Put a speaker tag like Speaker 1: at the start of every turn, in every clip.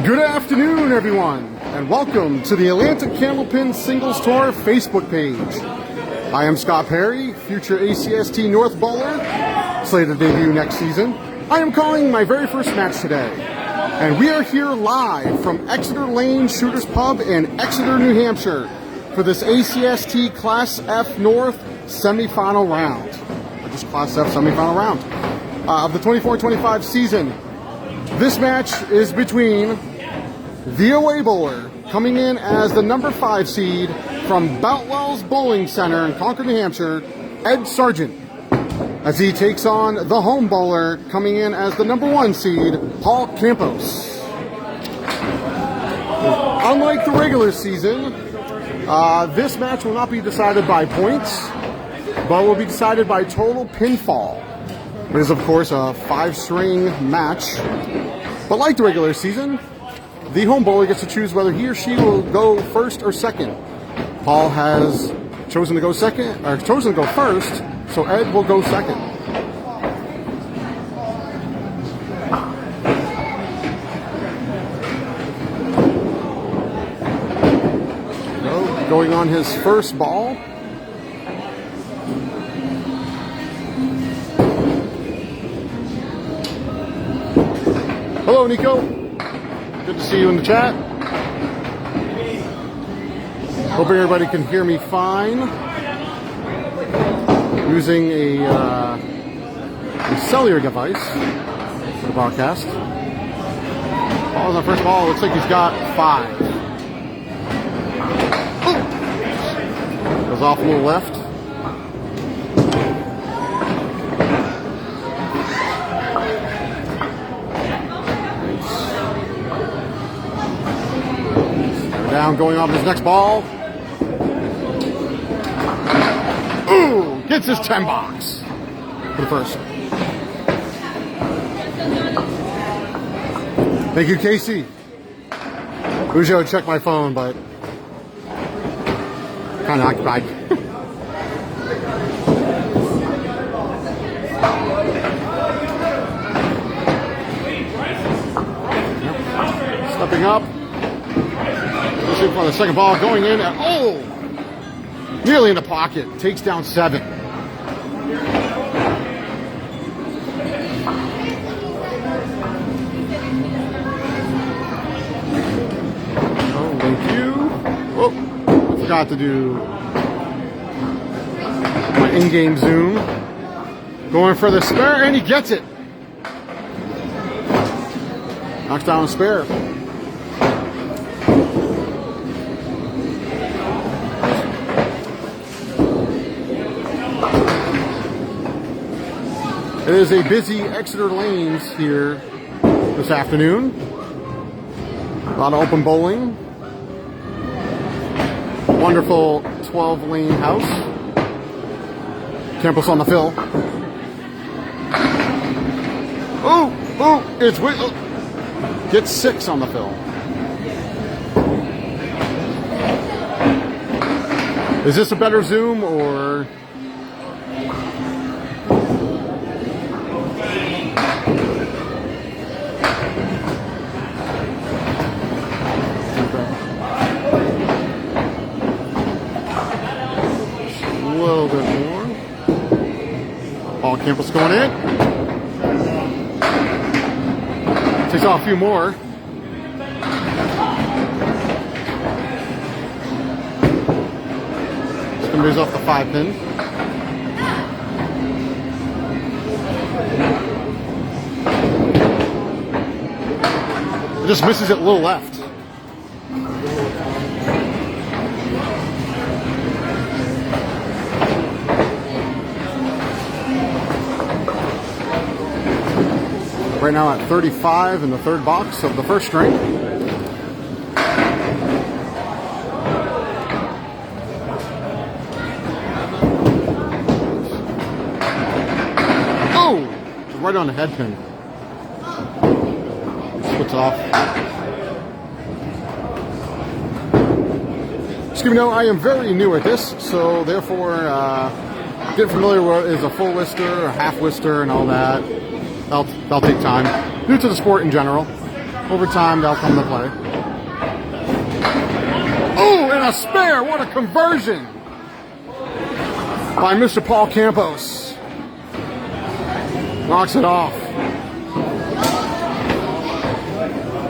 Speaker 1: Good afternoon, everyone, and welcome to the Atlantic Candlepin Singles Tour Facebook page. I am Scott Perry, future ACST North bowler, slated to debut next season. I am calling my very first match today, and we are here live from Exeter Lane Shooters Pub in Exeter, New Hampshire, for this ACST Class F North semifinal round, or just Class F semifinal round of the 24-25 season. This match is between the away bowler, coming in as the number 5 seed from Boutwell's Bowling Center in Concord, New Hampshire, Ed Sargent, as he takes on the home bowler, coming in as the number 1 seed, Paul Campos. Unlike the regular season, this match will not be decided by points, but will be decided by total pinfall. It is, of course, a 5-string match, but like the regular season, the home bowler gets to choose whether he or she will go first or second. Paul has chosen to go second, or chosen to go first, so Ed will go second. So, going on his first ball. Hello, Nico. Good to see you in the chat. Hoping everybody can hear me fine. Using a cellular device for the broadcast. Ball's on first ball. Looks like he's got 5. Ooh. Goes off a little left. Down, going off his next ball. Ooh, gets his 10 box for the first. Thank you, Casey. Usually I would check my phone, but kind of occupied. Stepping up. For the second ball, going in at, nearly in the pocket, takes down 7. Oh, thank you. Oh, I forgot to do my in-game zoom. Going for the spare, and he gets it. Knocks down a spare. It is a busy Exeter lanes here this afternoon. A lot of open bowling. Wonderful 12-lane house. Campos on the fill. It's gets 6 on the fill. Is this a better zoom or? A little bit more. Paul Campos going in. Takes off a few more. Somebody's off the 5 pin. It just misses it a little left. Right now at 35 in the 3rd box of the 1st string. Oh! Right on the head pin. Splits off. Just give me know, I am very new at this, so therefore get familiar with what is a full lister, a half lister, and all that. That'll take time. New to the sport in general. over time, they'll come to play. Oh, and a spare! What a conversion by Mr. Paul Campos. Knocks it off.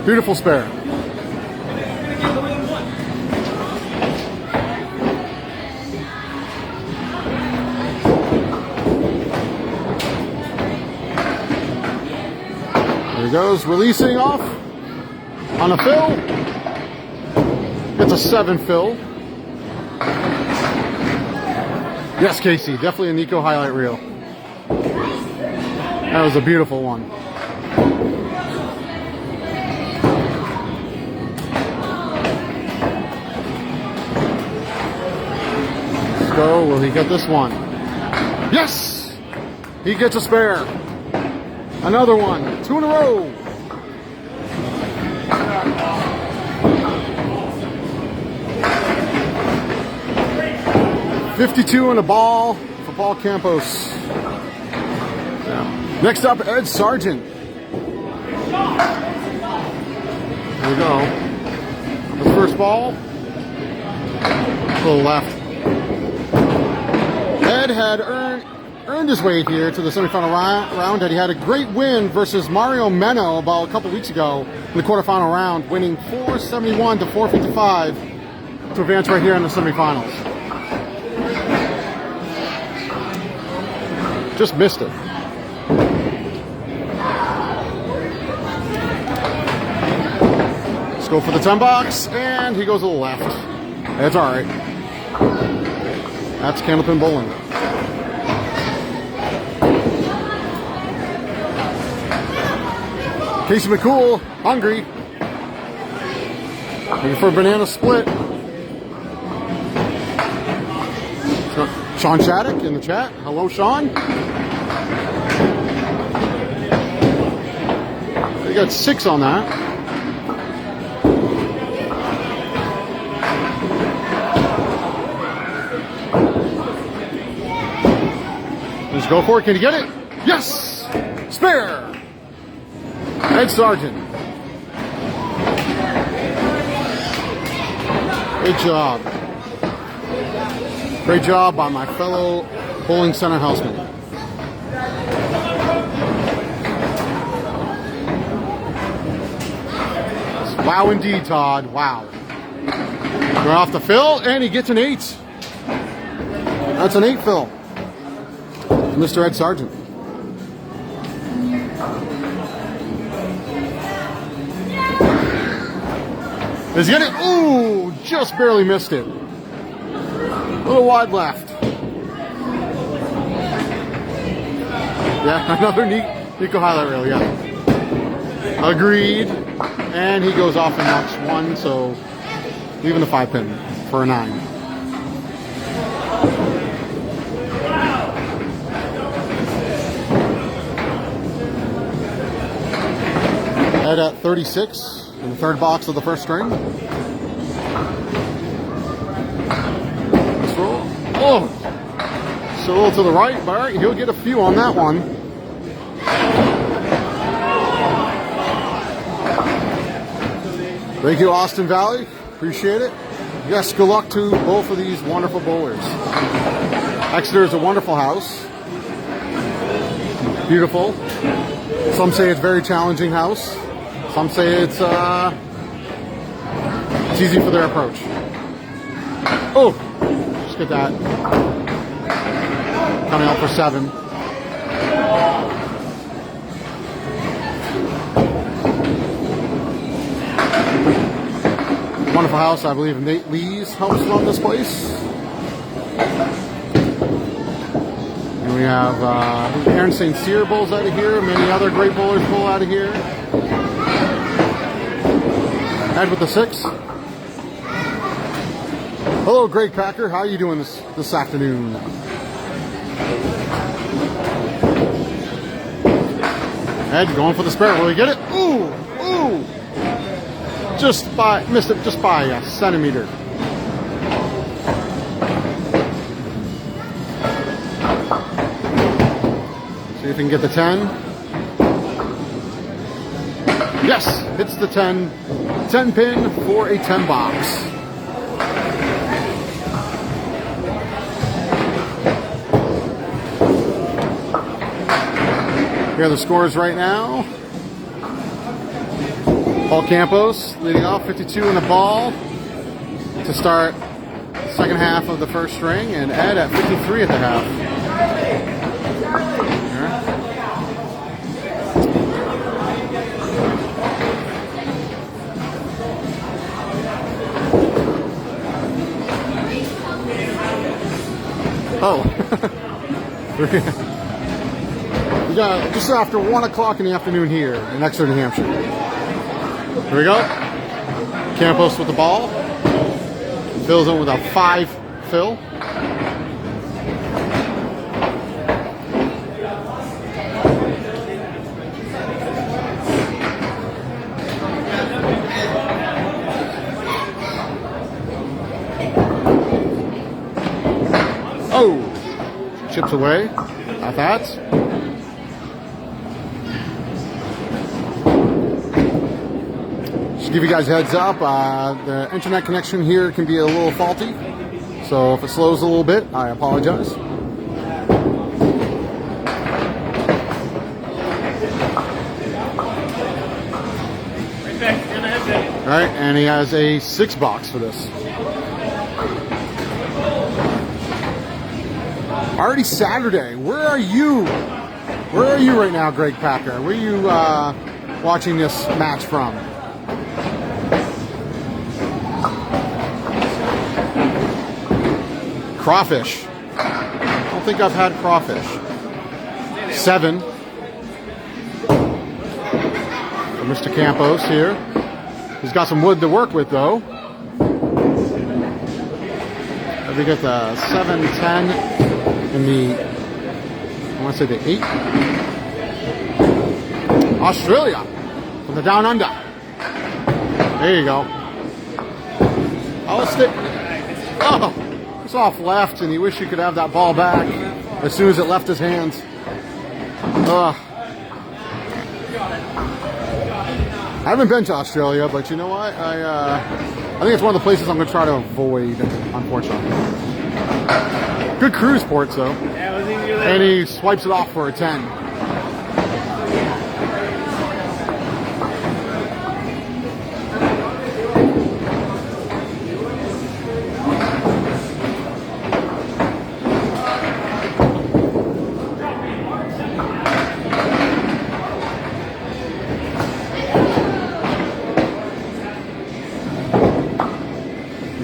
Speaker 1: Beautiful spare. There he goes, releasing off on a fill. It's a 7 fill. Yes, Casey, definitely a Nico highlight reel. That was a beautiful one. Let's go. Will he get this one? Yes! He gets a spare. Another one. 2 in a row. $52 in a ball for Paul Campos. Yeah. Next up, Ed Sargent. There we go. His first ball. To the left. Ed had earned his way here to the semifinal round. Had he had a great win versus Mario Meno about a couple weeks ago in the quarterfinal round, winning 471 to 455 to advance right here in the semifinals. Just missed it. Let's go for the 10 box, and he goes to the left. That's all right. That's Candlepin Bowling. Casey McCool, hungry. Looking for a banana split. Sean Shattuck in the chat. Hello, Sean. We got 6 on that. Let's go for it. Can you get it? Yes! Spare! Ed Sargent. Great job. Great job by my fellow bowling center houseman. Wow indeed, Todd. Wow. Going off the fill, and he gets an 8. That's an 8 fill. Mr. Ed Sargent. Does he get it? Ooh, just barely missed it. A little wide left. Yeah, another Nico highlight reel, yeah. Agreed. And he goes off and knocks 1, so leaving the 5 pin for a 9. Ed at 36 in the 3rd box of the 1st string. Oh, so a little to the right, but all right, he'll get a few on that one. Thank you, Austin Valley. Appreciate it. Yes, good luck to both of these wonderful bowlers. Exeter is a wonderful house. Beautiful. Some say it's a very challenging house. Some say it's easy for their approach. Oh! Get that. Coming out for 7. Wonderful house. I believe Nate Lee's helps run this place. And we have Aaron St. Cyr bowls out of here. Many other great bowlers bowl out of here. Ed with the 6. Hello, Greg Packer. How are you doing this afternoon? Ed going for the spare. Will he get it? Ooh, ooh! Missed it just by a centimeter. See if he can get the 10. Yes, hits the 10 pin for a 10 box. Here are the scores right now. Paul Campos leading off, 52 in the ball to start the second half of the first string, and Ed at 53 at the half. Oh. We got just after 1 o'clock in the afternoon here in Exeter, New Hampshire. Here we go. Campos with the ball. Fills in with a 5 fill. Oh! Chips away at that. Just give you guys a heads up, the internet connection here can be a little faulty, so if it slows a little bit, I apologize. Alright, and he has a 6 box for this. Already Saturday. Where are you? Where are you right now, Greg Packer? Where are you watching this match from? Crawfish. I don't think I've had crawfish. 7. For Mr. Campos here. He's got some wood to work with, though. We get the 7, 10, and the, I want to say the 8. Australia from the Down Under. There you go. I'll stick. Oh, it's off left, and you wish you could have that ball back as soon as it left his hands. I haven't been to Australia, but you know what? I think it's one of the places I'm going to try to avoid, unfortunately. Good cruise port, though. And he swipes it off for a 10.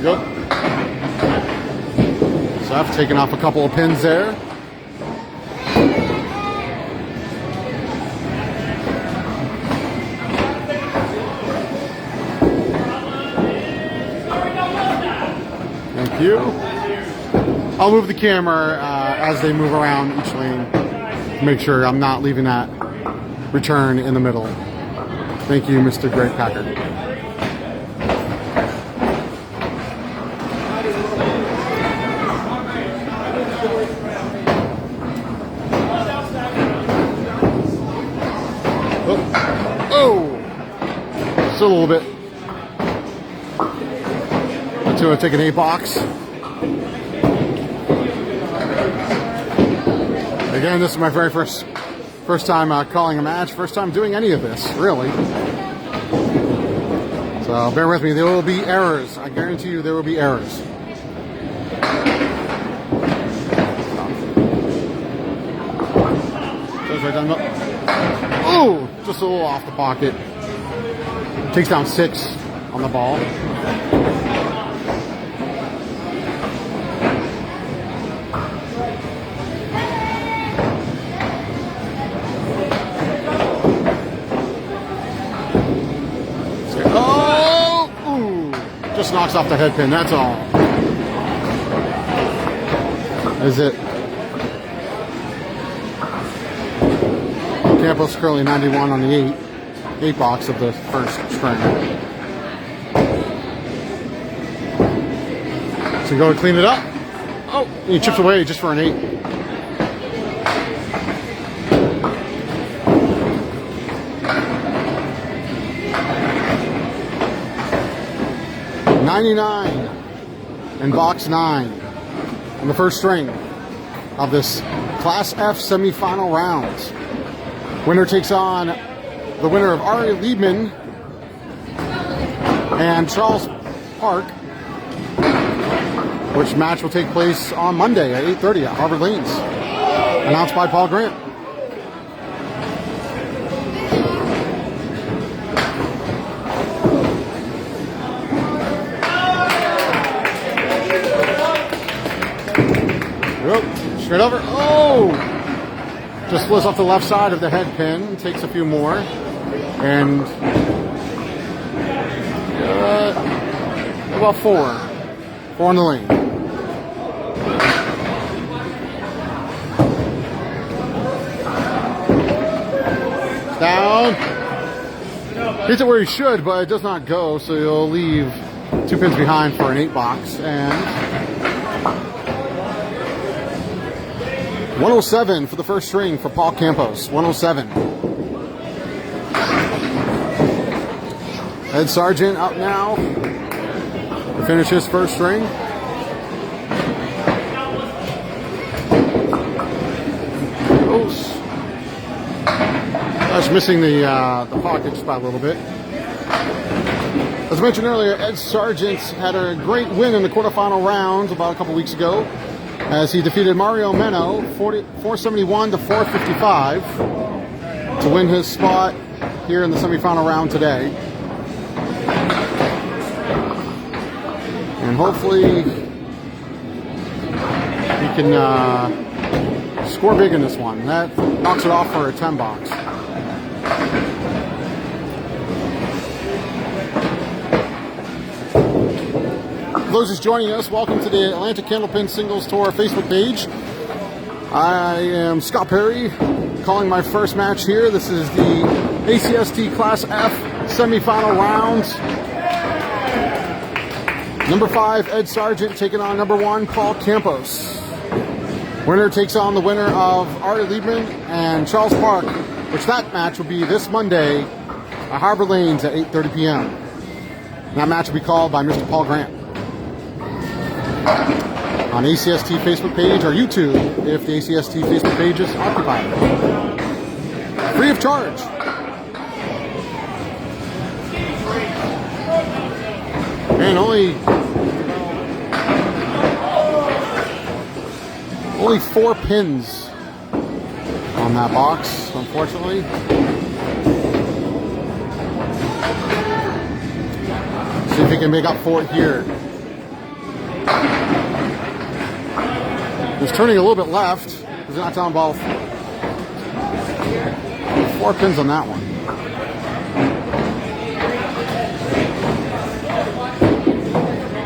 Speaker 1: Go. So I've taken off a couple of pins there. Thank you. I'll move the camera as they move around each lane to make sure I'm not leaving that return in the middle. Thank you, Mr. Greg Packer. Just a little bit. I'm going to take an 8 box. Again, this is my very first time calling a match, first time doing any of this, really. So bear with me, there will be errors. I guarantee you there will be errors. Oh, just a little off the pocket. Takes down 6 on the ball. Oh! Ooh! Just knocks off the head pin, that's all. Is it? Campos currently 91 on the 8 box of the first string. So go and clean it up. Oh, he chips away just for an 8. 99 in box 9 in the first string of this Class F semifinal round. Winner takes on the winner of Ari Liebman and Charles Park, which match will take place on Monday at 8:30 at Harvard Lanes. Announced by Paul Grant. Straight over. Oh! Just flips off the left side of the head pin. Takes a few more. And about 4. 4 in the lane. Down. Hits it where he should, but it does not go, so he'll leave 2 pins behind for an 8 box. And 107 for the first string for Paul Campos. 107. Ed Sargent up now to finish his first string. Close. I was missing the pocket just by a little bit. As mentioned earlier, Ed Sargent had a great win in the quarterfinal round about a couple weeks ago, as he defeated Mario Meno 471 to 455 to win his spot here in the semifinal round today. And hopefully he can score big in this one. That knocks it off for a 10 box. For those just joining us, welcome to the Atlantic Candlepin Singles Tour Facebook page. I am Scott Perry, calling my first match here. This is the ACST Class F semifinal round. Number 5, Ed Sargent, taking on number 1, Paul Campos. Winner takes on the winner of Ari Liebman and Charles Park, which that match will be this Monday at Harbor Lanes at 8:30 p.m. That match will be called by Mr. Paul Grant on ACST Facebook page or YouTube if the ACST Facebook page is occupied. Free of charge. And only 4 pins on that box, unfortunately. See if he can make up for it here. He's turning a little bit left. He's not down both. 4 pins on that one.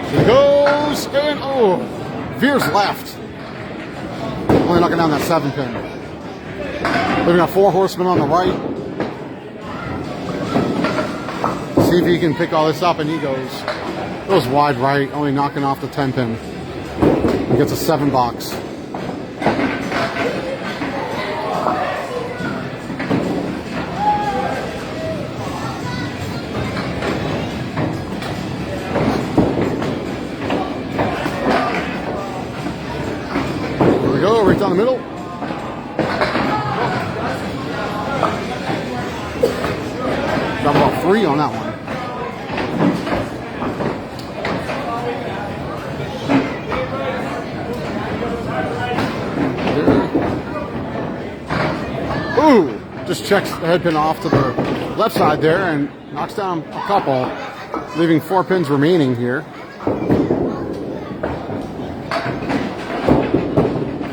Speaker 1: Here he goes, and veers left. Only knocking down that 7 pin. Leaving a 4 horseman on the right. See if he can pick all this up, and he goes wide right, only knocking off the 10 pin. He gets a 7 box. Here we go, right down the middle. Got about 3 on that one. Ooh, just checks the head pin off to the left side there and knocks down a couple, leaving 4 pins remaining here.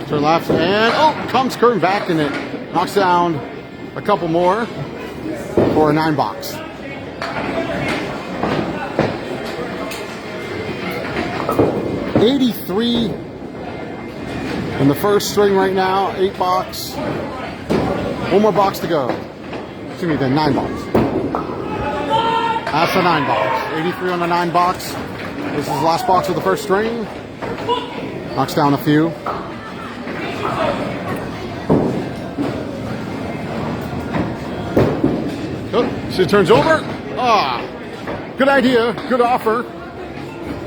Speaker 1: Turn left and comes curving back, and it knocks down a couple more for a 9 box. $83 in the first string right now, 8 box. 1 more box to go. Excuse me, then 9 box. That's the 9 box. 83 on the 9 box. This is the last box of the first string. Knocks down a few. Oh, she turns over. Good idea. Good offer.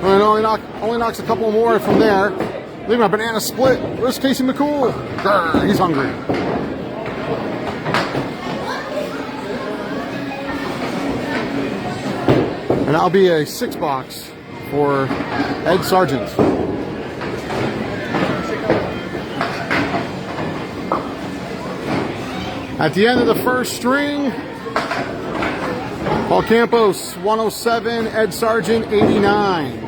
Speaker 1: And only knocks a couple more from there. Leaving a banana split. Where's Casey McCool? Grr, he's hungry. And that'll be a 6-box for Ed Sargent. At the end of the first string, Paul Campos 107, Ed Sargent 89.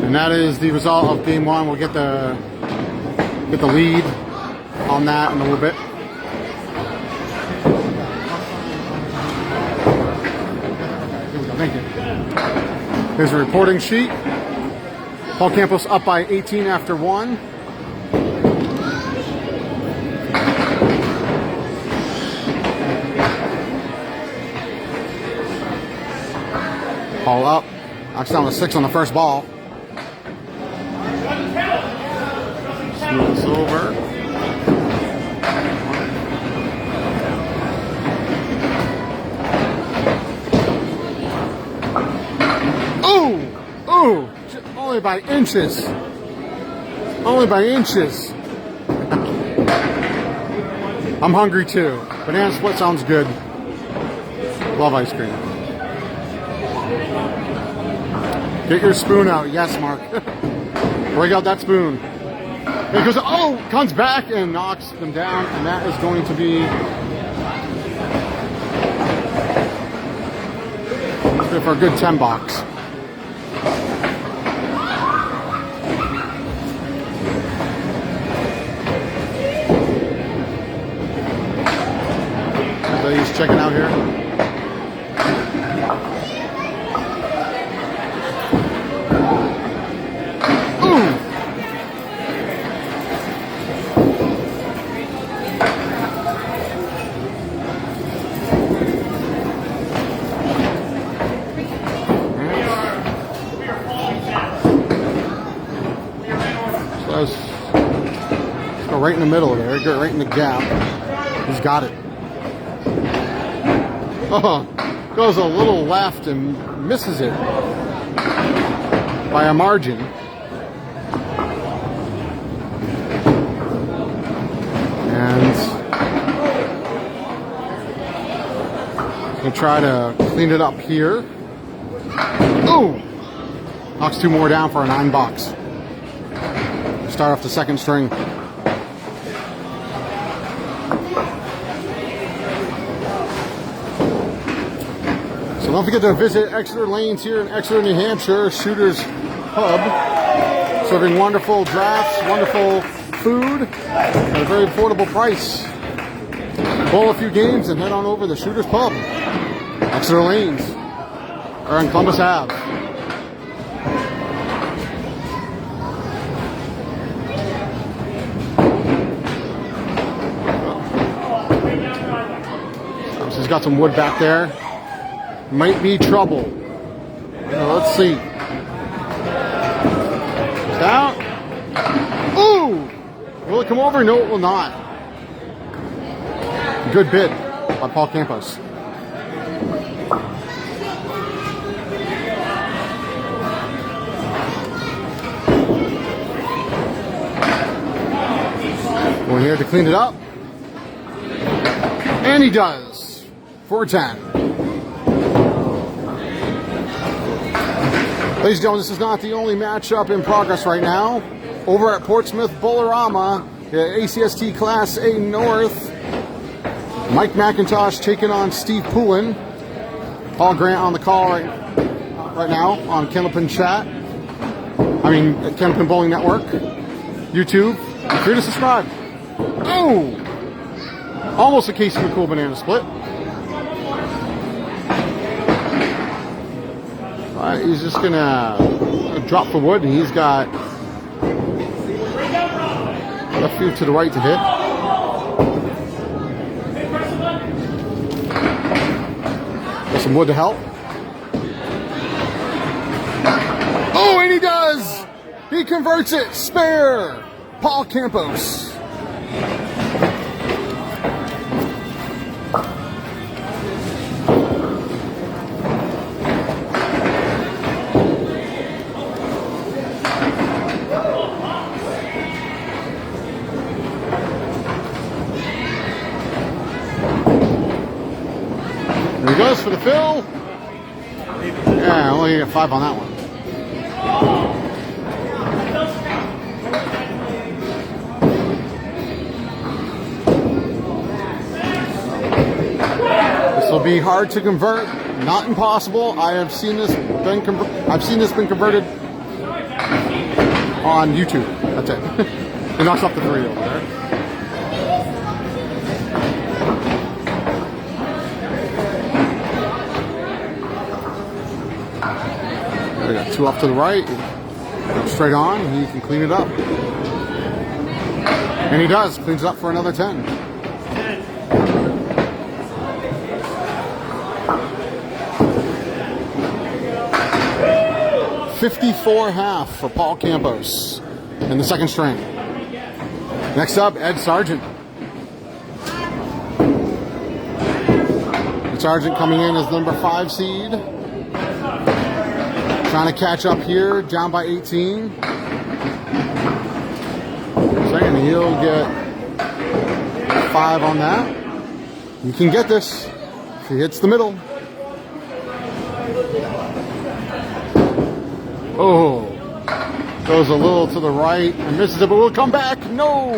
Speaker 1: And that is the result of game one. We'll get the lead on that in a little bit. Thank you. Here's a reporting sheet. Paul Campos up by 18 after one. Paul up. Knocks down a 6 on the first ball. Smooth this over. Ooh! Only by inches. Only by inches. I'm hungry too. Banana split sounds good. Love ice cream. Get your spoon out. Yes, Mark. Break out that spoon. It goes, comes back and knocks them down, and that is going to be good for a good 10 box. He's checking out here. Let's go right in the middle there, go right in the gap. He's got it. Goes a little left and misses it by a margin. And we'll try to clean it up here. Ooh! Knocks 2 more down for a 9 box. Start off the second string. So don't forget to visit Exeter Lanes here in Exeter, New Hampshire, Shooter's Pub. Serving wonderful drafts, wonderful food at a very affordable price. Bowl a few games and head on over to Shooter's Pub. Exeter Lanes, or on Columbus Ave. He's got some wood back there. Might be trouble. Let's see. Down. Ooh! Will it come over? No, it will not. Good bid by Paul Campos. Going here to clean it up. And he does. 410. Ladies and gentlemen, this is not the only matchup in progress right now. Over at Portsmouth Bolorama, the ACST Class A North, Mike McIntosh taking on Steve Poulin. Paul Grant on the call right now on Candlepin Chat. Candlepin Bowling Network. YouTube. Be free to subscribe. Oh! Almost a Casey McCool banana split. He's just gonna drop the wood, and he's got left feet to the right to hit. Got some wood to help. Oh, and he does! He converts it. Spare. Paul Campos. he goes for the fill. Yeah, only get 5 on that one. This will be hard to convert, not impossible. I have seen this been converted on YouTube. That's it. He knocks off the 3 over there. We got 2 off to the right. Straight on. He can clean it up. And he does. Cleans it up for another 10. .54.5 for Paul Campos in the second string. Next up, Ed Sargent. Ed Sargent coming in as number 5 seed. Trying to catch up here, down by 18. Second, he'll get 5 on that. You can get this if he hits the middle. Oh, goes a little to the right and misses it, but will come back. No!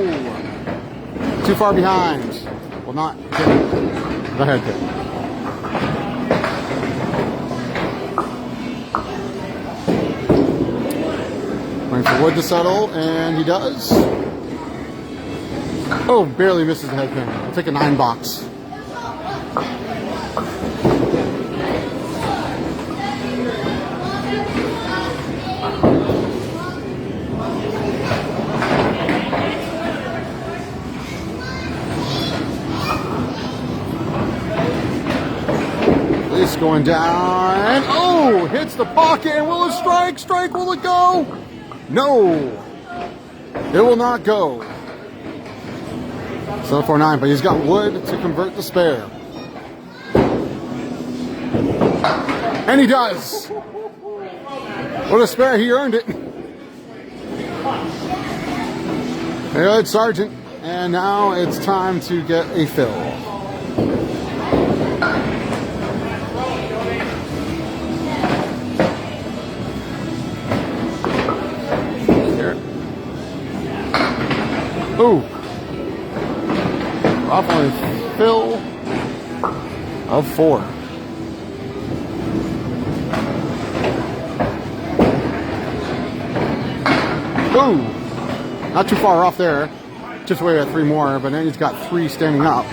Speaker 1: Too far behind. Will not hit the head hit. Waiting for Wood to settle, and he does. Oh, barely misses the head pin. I'll take a 9 box. Going down, and oh, hits the pocket, and will it strike? Strike, will it go? No, it will not go. 749, but he's got Wood to convert the spare. And he does. What a spare, he earned it. Good Sargent, and now it's time to get a fill. Ooh. Off on a fill of 4. Ooh. Not too far off there. Just away at 3 more, but then he's got 3 standing up.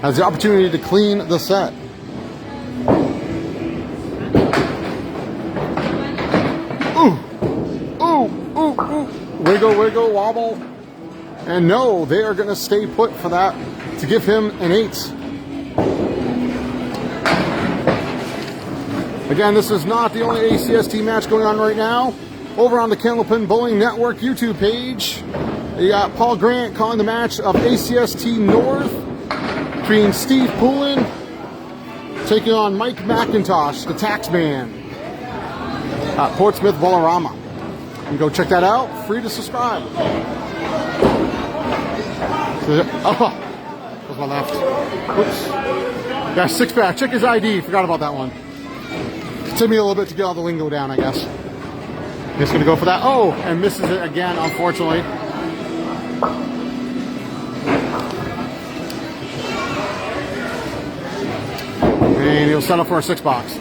Speaker 1: Has the opportunity to clean the set. Ooh. Ooh. Ooh. Ooh. Wiggle, wiggle, wobble. And no, they are going to stay put for that to give him an 8. Again, this is not the only ACST match going on right now. Over on the Candlepin Bowling Network YouTube page, you got Paul Grant calling the match of ACST North between Steve Poulin taking on Mike McIntosh, the Taxman, at Portsmouth Bolorama. You can go check that out. Free to subscribe. Oh, was my left. Oops. Yeah, 6-pack. Check his ID. Forgot about that one. It took me a little bit to get all the lingo down, I guess. He's going to go for that. Oh, and misses it again, unfortunately. And he'll settle for a 6-box.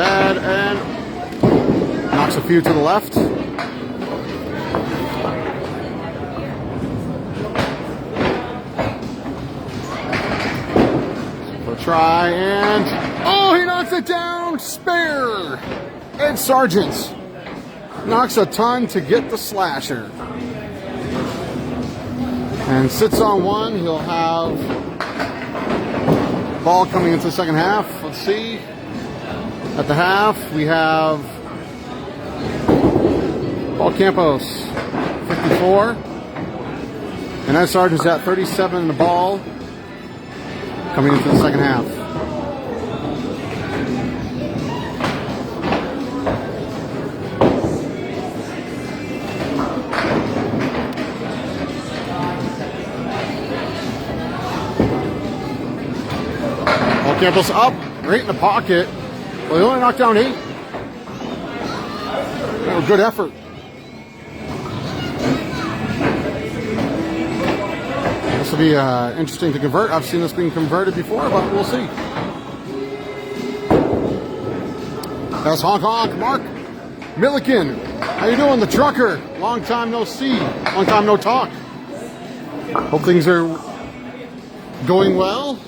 Speaker 1: Ed, and knocks a few to the left. So try, and oh, he knocks it down. Spare. Ed Sargent knocks a ton to get the slasher. And sits on 1. He'll have ball coming into the second half. Let's see. At the half, we have Paul Campos, 54. And Ed Sargent's at 37 in the ball, coming into the second half. Campos up, right in the pocket. Well, he only knocked down 8. Oh, good effort. This will be interesting to convert. I've seen this being converted before, but we'll see. That's honk honk, Mark Milliken. How you doing, the trucker? Long time no see. Long time no talk. Hope things are going well.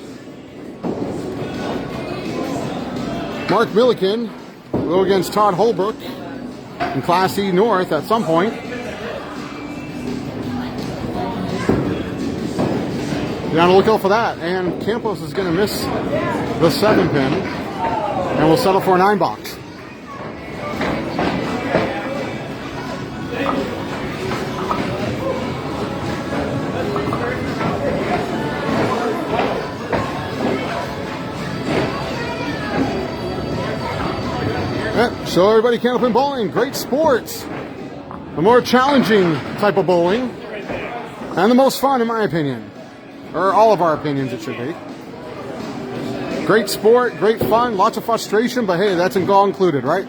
Speaker 1: Mark Milliken will go against Todd Holbrook in Class E North at some point. Be on the lookout for that. And Campos is going to miss the 7 pin and will settle for a 9 box. So everybody, Candlepin bowling, great sports. The more challenging type of bowling, and the most fun in my opinion. Or all of our opinions it should be. Great sport, great fun, lots of frustration, but hey, that's all included, right?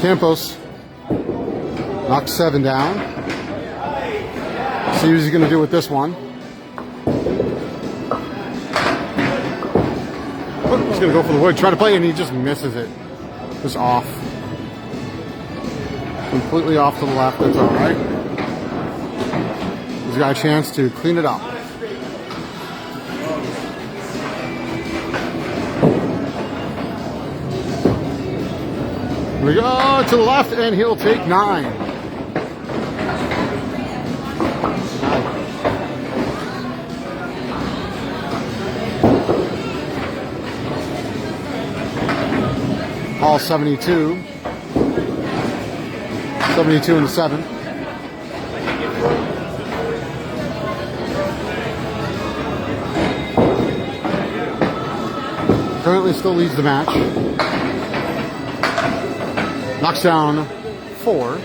Speaker 1: Campos knocked 7 down. See what he's going to do with this one. He's going to go for the wood, try to play, and he just misses it. Just off. Completely off to the left, that's all right. He's got a chance to clean it up. Here we go to the left, and he'll take 9. All 72. 72 and 7. Currently still leads the match. Knocks down 4.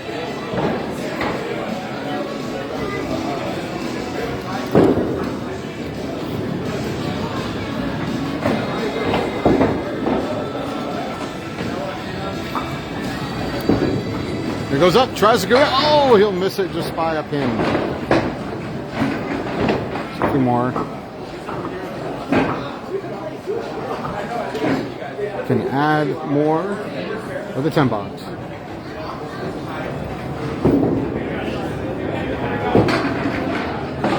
Speaker 1: He goes up, tries to go. Oh, he'll miss it just by a pin. 2 more. Can add more with the 10 box.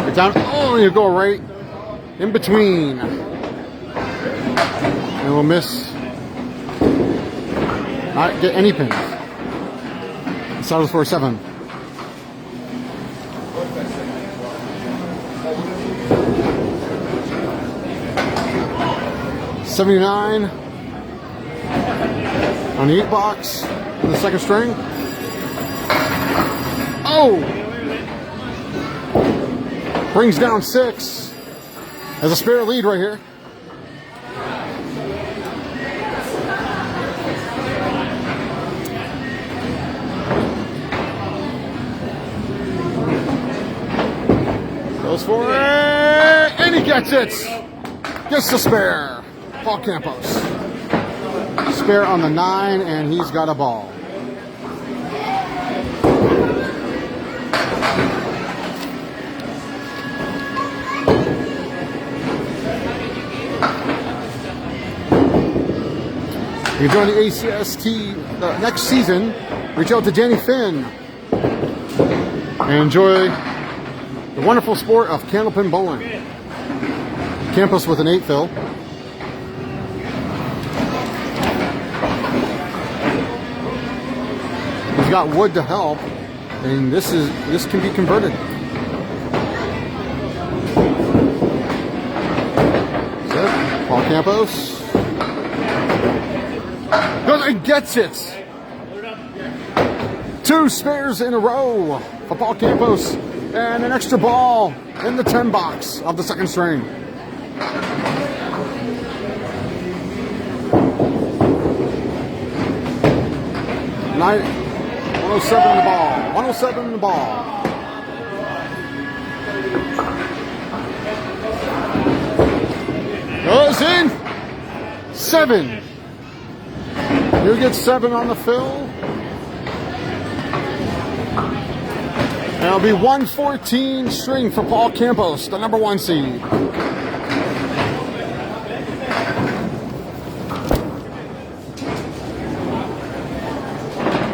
Speaker 1: Get down. Oh, you go right in between. And we'll miss. Not get any pins. Settles for 7. $79 on the 8 box in the second string. Oh! Brings down 6. Has a spare lead right here. Goes for it, and he gets it. Gets the spare. Paul Campos. Spare on the 9, and he's got a ball. You join the ACST next season. Reach out to Danny Finn and enjoy the wonderful sport of candlepin bowling. Campos with an 8 fill. He's got wood to help, and this can be converted. So, Paul Campos goes and gets it. 2 spares in a row for Paul Campos. And an extra ball in the 10 box of the second string. 107 in the ball. 107 in the ball. Goes in. 7. You get 7 on the fill. And it'll be 114 string for Paul Campos, the number 1 seed.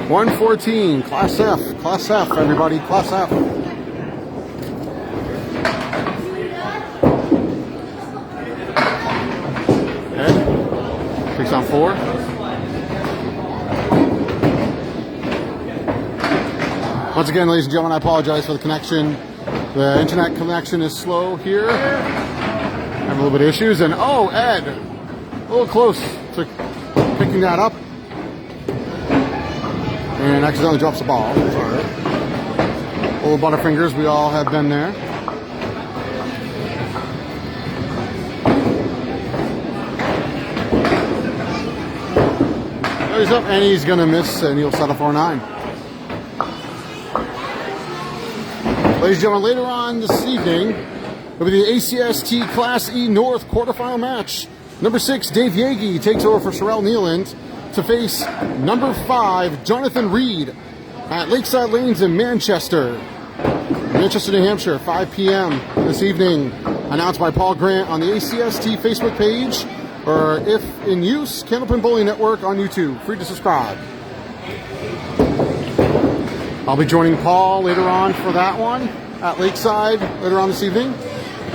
Speaker 1: $114, Class F, everybody, Class F. Ed, takes on 4. Once again, ladies and gentlemen, I apologize for the connection. The internet connection is slow here. I have a little bit of issues, and oh, Ed, a little close to picking that up. And accidentally drops the ball. Sorry. Little butterfingers, we all have been there. He's up, and he's going to miss, and he'll settle for a 9. Ladies and gentlemen, later on this evening, will be the ACST Class E North quarterfinal match. Number 6, Dave Yagi takes over for Sherelle Nealand to face number 5, Jonathan Reed at Lakeside Lanes in Manchester, New Hampshire, 5 p.m. this evening. Announced by Paul Grant on the ACST Facebook page, or if in use, Candlepin Bowling Network on YouTube. Free to subscribe. I'll be joining Paul later on for that one at Lakeside later on this evening.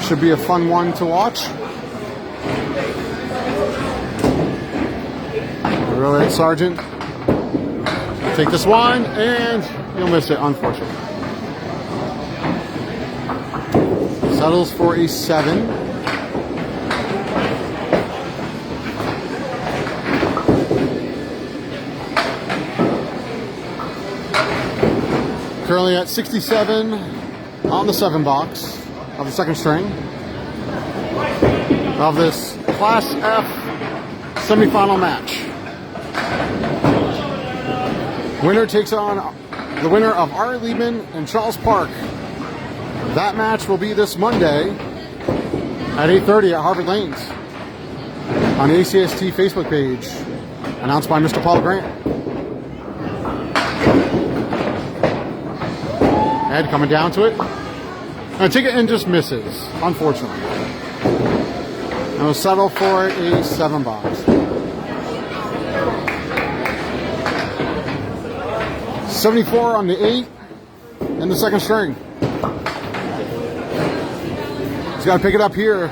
Speaker 1: Should be a fun one to watch. Really, Sargent. Take this one, and you'll miss it, unfortunately. Settles for a 7. Currently at 67 on the 7 box of the second string of this Class F semifinal match. Winner takes on the winner of Ari Liebman and Charles Park. That match will be this Monday at 8:30 at Harvard Lanes on the ACST Facebook page, announced by Mr. Paul Grant. Ed coming down to it. And take it and just misses, unfortunately. And we'll settle for a 7 box. 74 on the 8 and the second string. He's got to pick it up here. A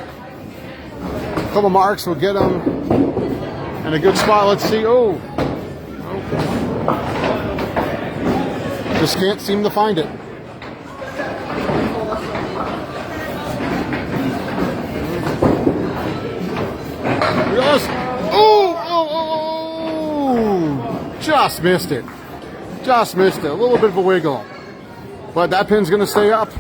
Speaker 1: couple marks will get him in a good spot. Let's see. Oh. Just can't seem to find it. Oh! Just missed it. Just missed it. A little bit of a wiggle. But that pin's going to stay up.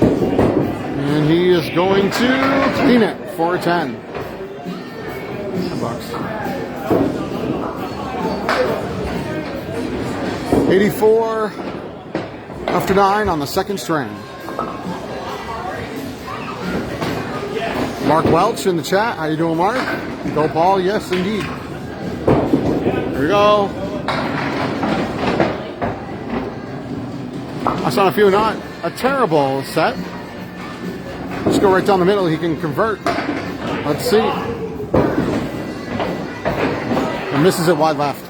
Speaker 1: And he is going to clean it for a 10. $10. 84 after 9 on the second string. Mark Welch in the chat. How you doing, Mark? Go, Paul. Yes, indeed. Here we go. I saw a few, not a terrible set. Just go right down the middle. He can convert. Let's see. And misses it wide left.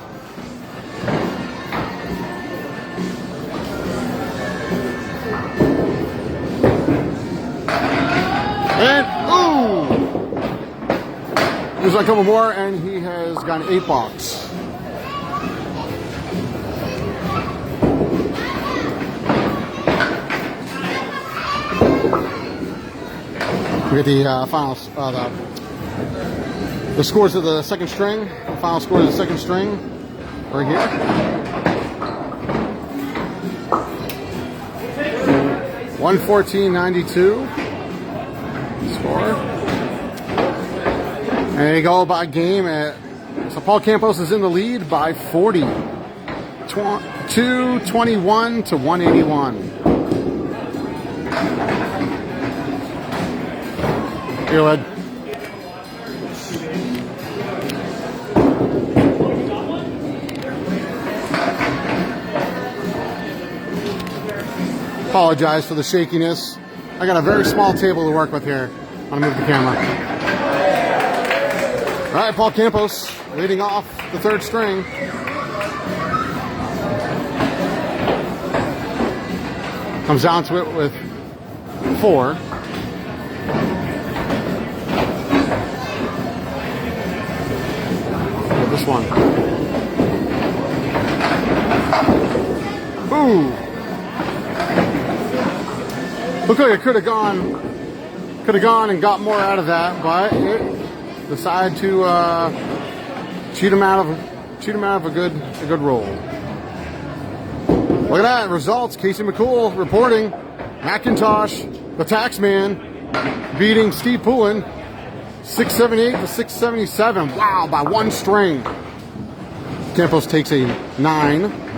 Speaker 1: And, ooh! There's a couple more, and he has got an 8 box. We get the finals, the scores of the second string. The final scores of the second string right here. $114.92 score. And there you go by game. So Paul Campos is in the lead by 40. 221 to 181. Go ahead. apologize for the shakiness. I got a very small table to work with here. I'm going to move the camera. All right, Paul Campos leading off the third string. Comes down to it with 4. This one. Ooh. Looked like it could have gone and got more out of that, but it decided to cheat him out of a good roll. Look at that, results. Casey McCool reporting McIntosh, the Taxman, beating Steve Poulin 678 to 677. Wow, by 1 string. Campos takes a 9.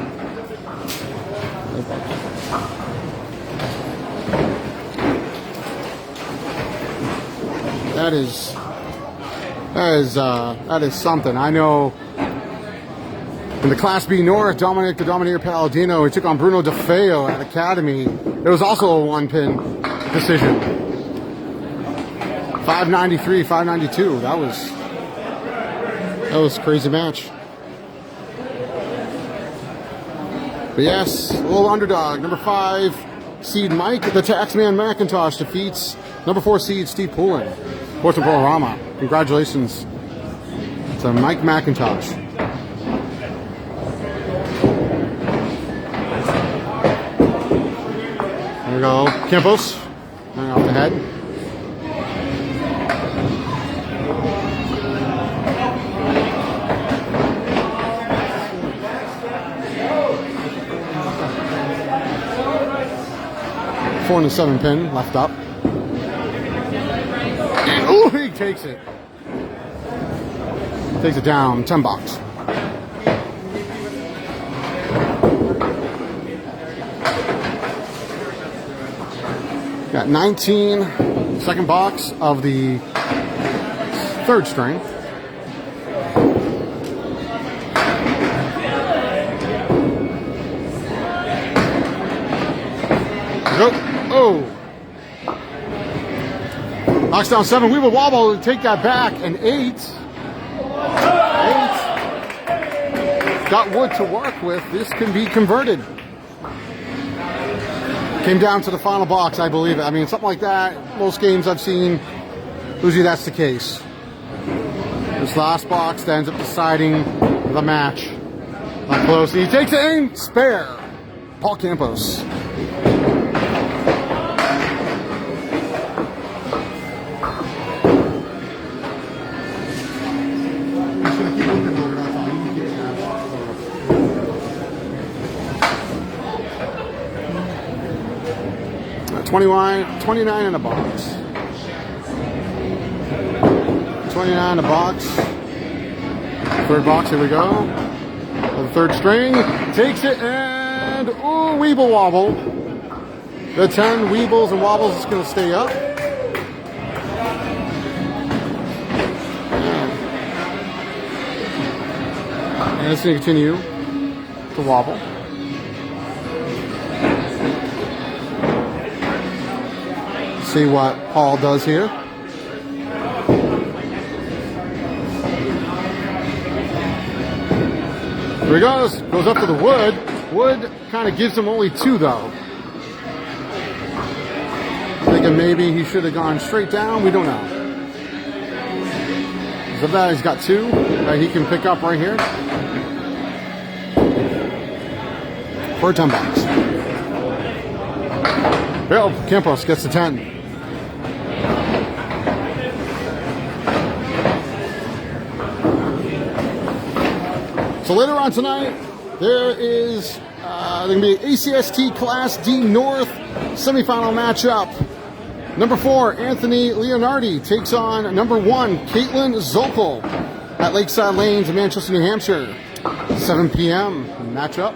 Speaker 1: That is something. I know in the Class B North, Dominic the Dominator Palladino, he took on Bruno DeFeo at Academy. It was also a 1-pin decision. 593, 592. That was a crazy match. But yes, a little underdog. Number 5 seed Mike the Taxman McIntosh defeats number 4 seed Steve Poulin. Fourth of Rama. Congratulations to Mike McIntosh. There we go. Campos. Hang off the head. Four and a 7 pin left up. Oh, he takes it. Takes it down. 10 box. Got 19, second box of the third string. Oh! Knocks down 7. We will wobble and take that back. And 8. Got wood to work with. This can be converted. Came down to the final box, I believe. I mean, something like that. Most games I've seen, usually that's the case. This last box that ends up deciding the match. Up close. He takes it in. Spare. Paul Campos. $29 in a box. 29 in a box. Third box, here we go. The third string. Takes it and, ooh, weeble wobble. The 10 weebles and wobbles is going to stay up. And it's going to continue to wobble. See what Paul does here. Here he goes. Goes up to the wood. Wood kind of gives him only 2 though. Thinking maybe he should have gone straight down. We don't know. So that he's got 2 that he can pick up right here. For a 10 box. Well, Campos gets the 10. So later on tonight, there is going to be an ACST Class D North semifinal matchup. Number 4, Anthony Leonardi takes on number 1, Caitlin Zokel at Lakeside Lanes in Manchester, New Hampshire. 7 p.m. matchup.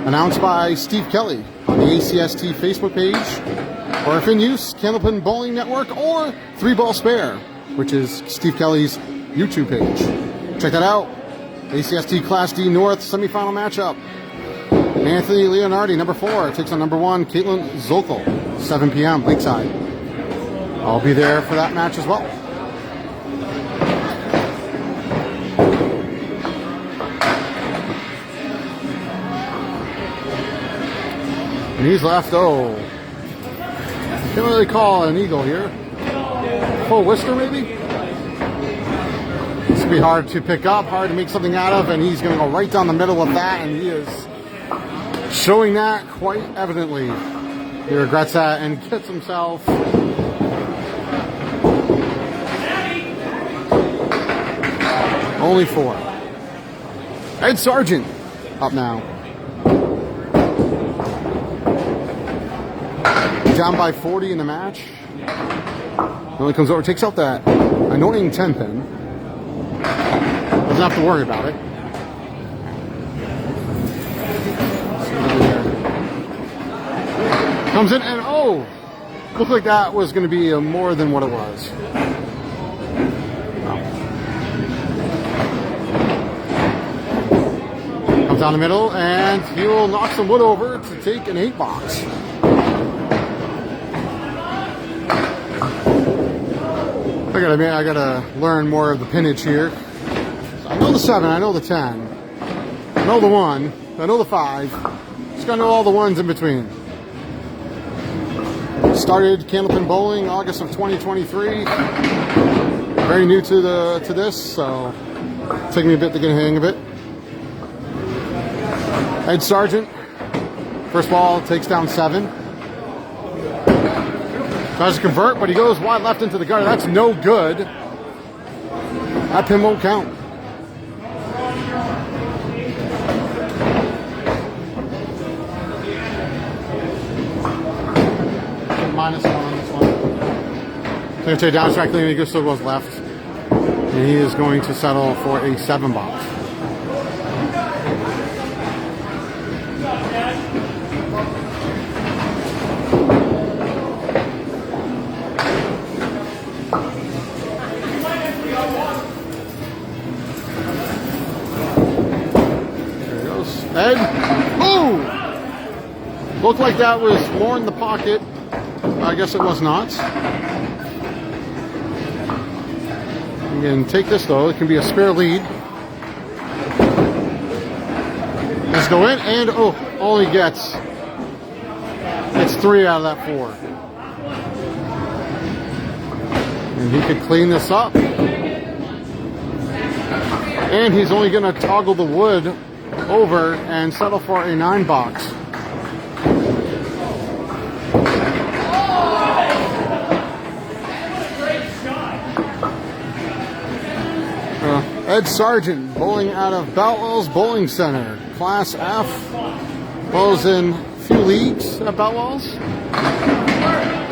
Speaker 1: Announced by Steve Kelly on the ACST Facebook page, or if in use, Candlepin Bowling Network, or 3 Ball Spare, which is Steve Kelly's YouTube page. Check that out. ACST Class D North semifinal matchup. Anthony Leonardi, number 4, takes on number 1, Caitlin Zokel, 7 p.m. Lakeside. I'll be there for that match as well. And he's left, oh, can't really call an eagle here. Full Worcester maybe? This will be hard to pick up, hard to make something out of, and he's going to go right down the middle of that, and he is showing that quite evidently. He regrets that and gets himself only 4. Ed Sargent up now. Down by 40 in the match. Only comes over, takes out that annoying 10 pin. Doesn't have to worry about it. Comes in and oh, looked like that was going to be more than what it was. Comes down the middle and he will knock some wood over to take an 8 box. I gotta learn more of the pinnage here. So I know the 7, I know the 10, I know the 1, I know the 5. Just gotta know all the ones in between. Started Candlepin Bowling August of 2023. Very new to this, so it's taking me a bit to get a hang of it. Ed Sargent, first ball takes down 7. Tries to convert, but he goes wide left into the gutter. That's no good. That pin won't count. -1 on this one. He's going to take down strike, and he still goes left. And he is going to settle for a 7 box. Ed, ooh! Looked like that was more in the pocket. I guess it was not. You can take this though, it can be a spare lead. Let's go in and oh, only gets, it's 3 out of that 4. And he could clean this up. And he's only gonna toggle the wood over and settle for a 9 box. Ed Sargent, bowling out of Boutwell's Bowling Center, Class F. Bowls in a few leagues at Boutwell's.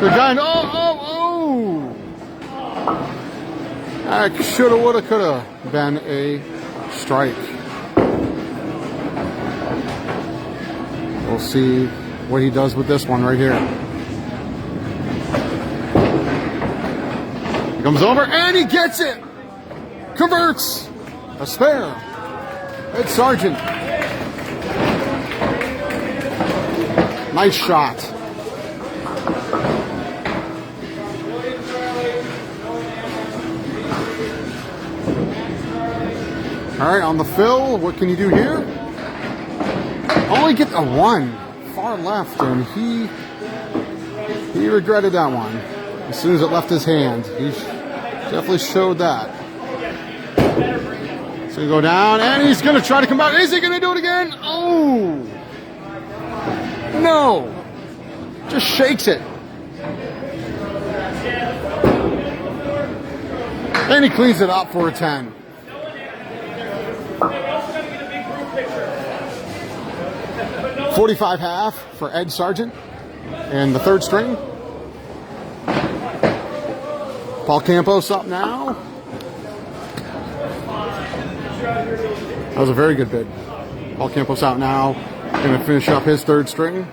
Speaker 1: Good guy, oh! That shoulda, woulda, coulda been a strike. We'll see what he does with this one right here. He comes over and he gets it! Converts! A spare. Ed Sargent. Nice shot. All right, on the fill, what can you do here? Only get the 1 far left, and he regretted that one as soon as it left his hand. He definitely showed that. So you go down, and he's going to try to come back. Is he going to do it again? Oh! No! Just shakes it. And he cleans it up for a 10. .45 for Ed Sargent and the 3rd string. Paul Campos up now. That was a very good bid. Paul Campos out now. Going to finish up his 3rd string.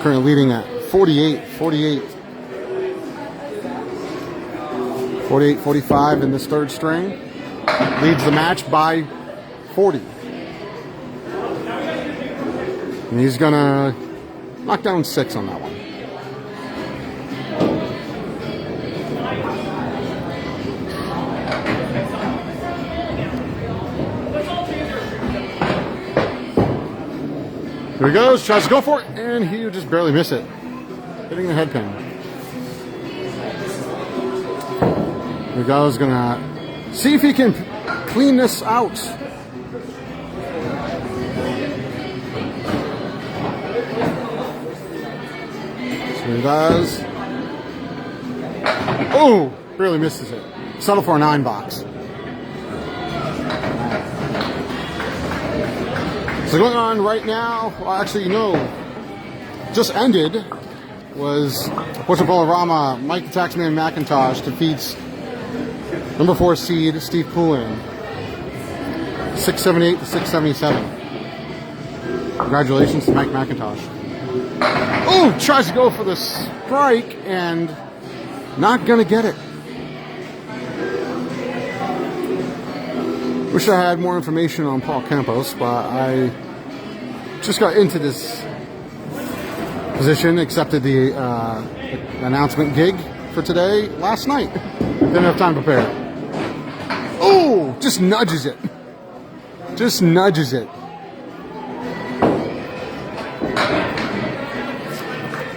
Speaker 1: Currently leading at 48-45 in this 3rd string. leads the match by 40. And he's gonna knock down 6 on that one. Here he goes, tries to go for it, and he would just barely miss it. Hitting the head pin. Here he goes, gonna see if he can clean this out. So he does. Oh, barely misses it. Settle for a 9 box. So going on right now, well, actually, just ended was Portobello Mike the Taxman McIntosh defeats number 4 seed Steve Poulin 678 to 677. Congratulations to Mike McIntosh. Oh, tries to go for the strike and not gonna get it. Wish I had more information on Paul Campos, but I just got into this position, accepted the announcement gig for today last night. Didn't have time to prepare. Oh, just nudges it. Just nudges it.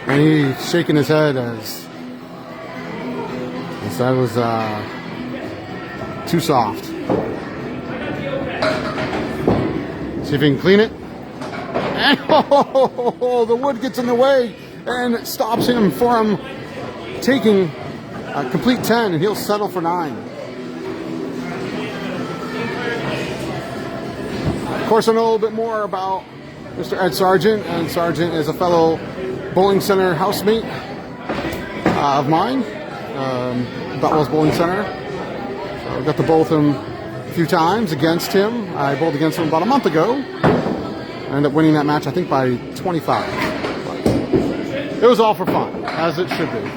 Speaker 1: And he's shaking his head as that was too soft. See if he can clean it. And the wood gets in the way and it stops him from taking a complete 10, and he'll settle for 9. Of course, I know a little bit more about Mr. Ed Sargent, and Sargent is a fellow bowling center housemate of mine, Betwell's Bowling Center. So I got to bowl with him a few times against him. I bowled against him about a month ago. I ended up winning that match, I think, by 25. But it was all for fun, as it should be.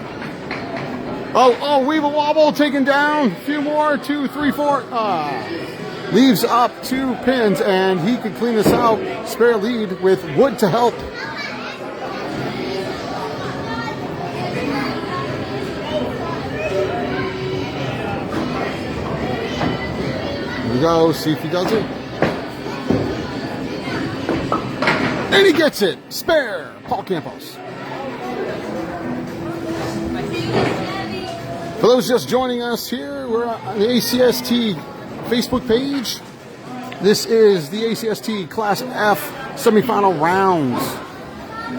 Speaker 1: Oh, Weevil Wobble taken down. A few more, 2, 3, 4. Leaves up 2 pins, and he could clean this out. Spare lead with wood to help. Here we go, see if he does it. And he gets it. Spare. Paul Campos. For those just joining us here, we're on the ACST Facebook page. This is the ACST Class F semifinal rounds.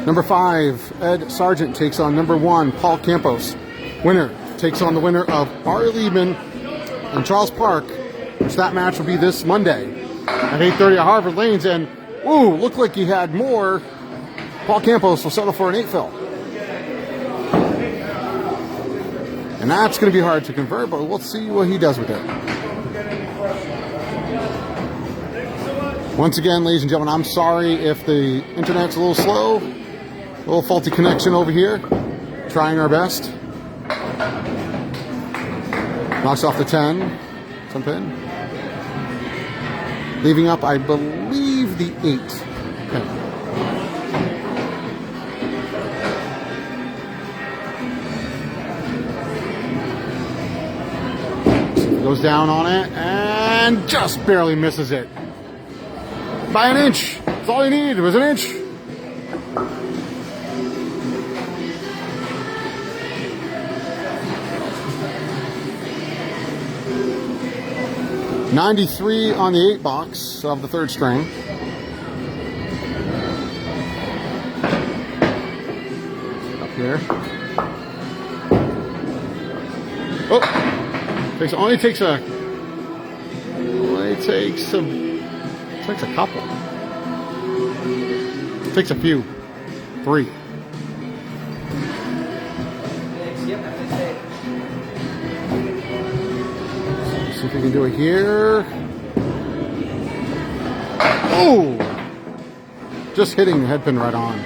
Speaker 1: Number 5, Ed Sargent takes on number 1, Paul Campos. Winner takes on the winner of Ari Liebman and Charles Park, which that match will be this Monday at 8:30 at Harvard Lanes. And ooh, looked like he had more. Paul Campos will settle for an 8 fill. And that's going to be hard to convert, but we'll see what he does with it. Once again, ladies and gentlemen, I'm sorry if the internet's a little slow. A little faulty connection over here. Trying our best. Knocks off the 10. Something. Leaving up, I believe, the 8. Okay. Goes down on it and just barely misses it. By an inch. That's all you need. It was an inch. $93 on the 8 box of the 3rd string. Up here. Oh, only takes a couple. Takes a few. 3. See if we can do it here. Oh! Just hitting the head pin right on.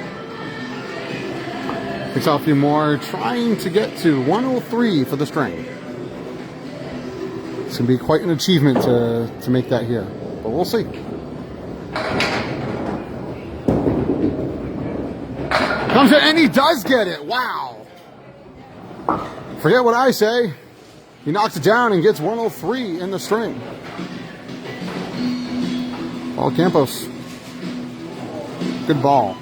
Speaker 1: Picks out a few more, trying to get to 103 for the string. It's going to be quite an achievement to make that here, but we'll see. Comes in, and he does get it. Wow. Forget what I say. He knocks it down and gets 103 in the string. Ball Campos. Good ball.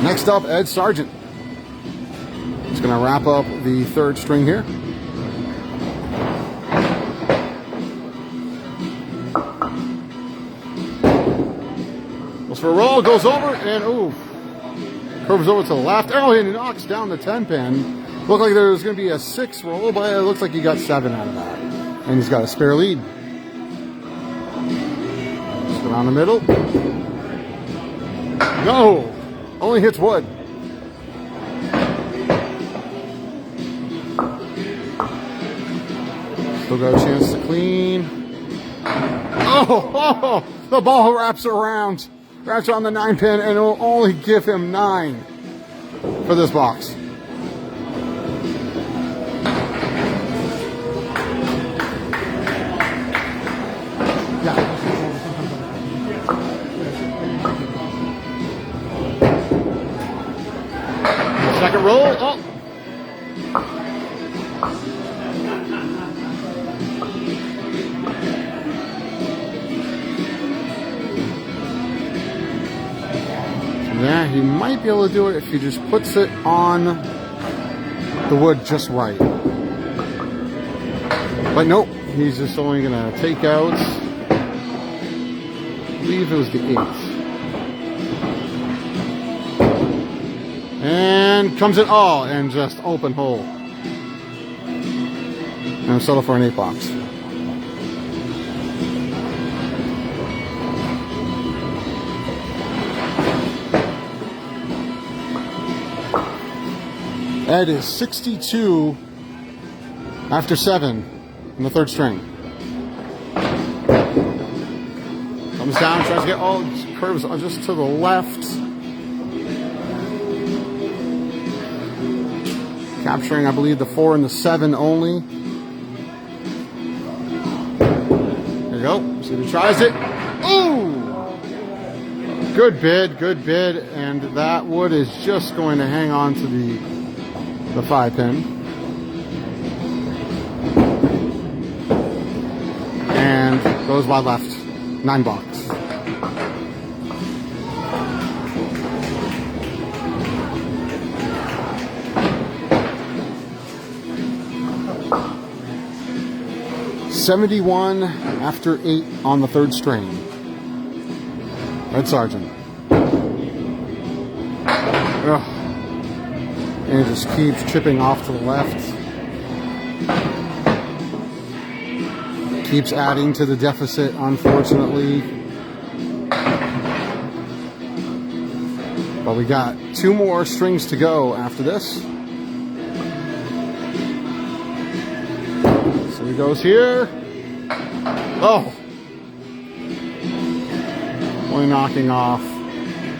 Speaker 1: Next up, Ed Sargent. He's going to wrap up the third string here. Goes for a roll, goes over, and ooh. Curves over to the left. Oh, and he knocks down the 10 pin. Looked like there was going to be a 6 roll, but it looks like he got 7 out of that. And he's got a spare lead. Just around the middle. No! Only hits wood. Still got a chance to clean. Oh! The ball wraps around. Wraps around the 9 pin, and it will only give him 9 for this box. Second roll. Oh. Yeah, he might be able to do it if he just puts it on the wood just right. But nope, he's just only going to take out, I believe it was the 8th. And comes in, oh, and just open hole. And settle for an 8 box. Ed is 62 after 7 in the third string. Comes down, tries to get all curves just to the left. Capturing, I believe, the 4 and the 7 only. There you go. See if he tries it. Ooh! Good bid, and that wood is just going to hang on to the 5 pin. And goes wide left. 9 box. $71 after 8 on the third string. Ed Sargent. Ugh. And it just keeps chipping off to the left. Keeps adding to the deficit, unfortunately. But we got 2 more strings to go after this. So he goes here. Oh! Only knocking off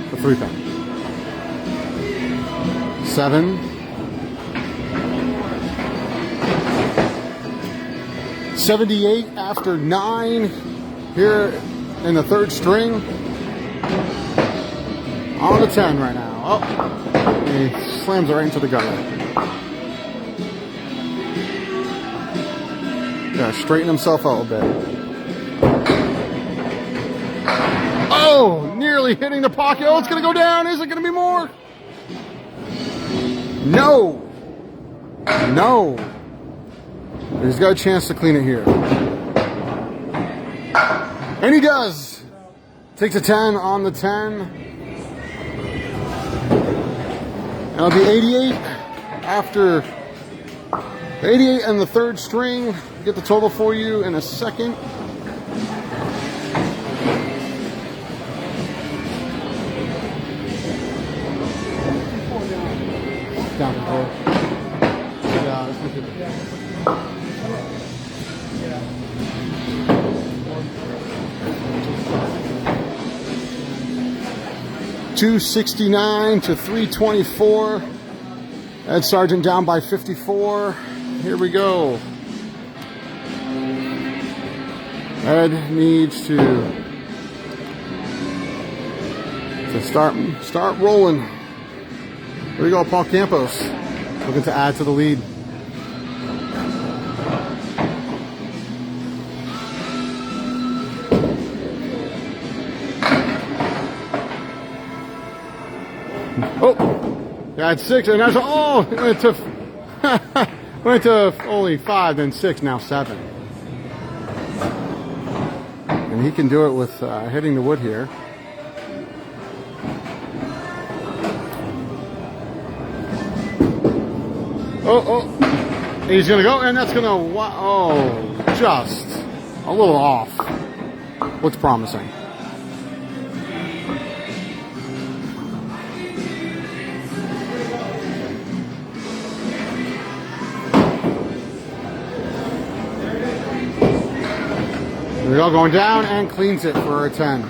Speaker 1: the 3 pin. 7. 78 after 9 here in the third string. On the 10 right now. Oh, he slams it right into the gutter. Gotta straighten himself out a bit. Oh, nearly hitting the pocket. Oh, it's gonna go down. Is it gonna be more? No. No. He's got a chance to clean it here. And he does. Takes a 10 on the 10. And it'll be 88 after 88 and the third string. Get the total for you in a second. Down the floor. Yeah, let's look at it. 269 to 324. Ed Sargent down by 54. Here we go. Ed needs to start rolling. Here we go, Paul Campos looking to add to the lead. Oh, got 6, and that's it went to only 5, then 6, now 7. And he can do it with hitting the wood here. Oh, he's gonna go, and that's gonna, just a little off. Looks promising. There we go, going down and cleans it for a 10.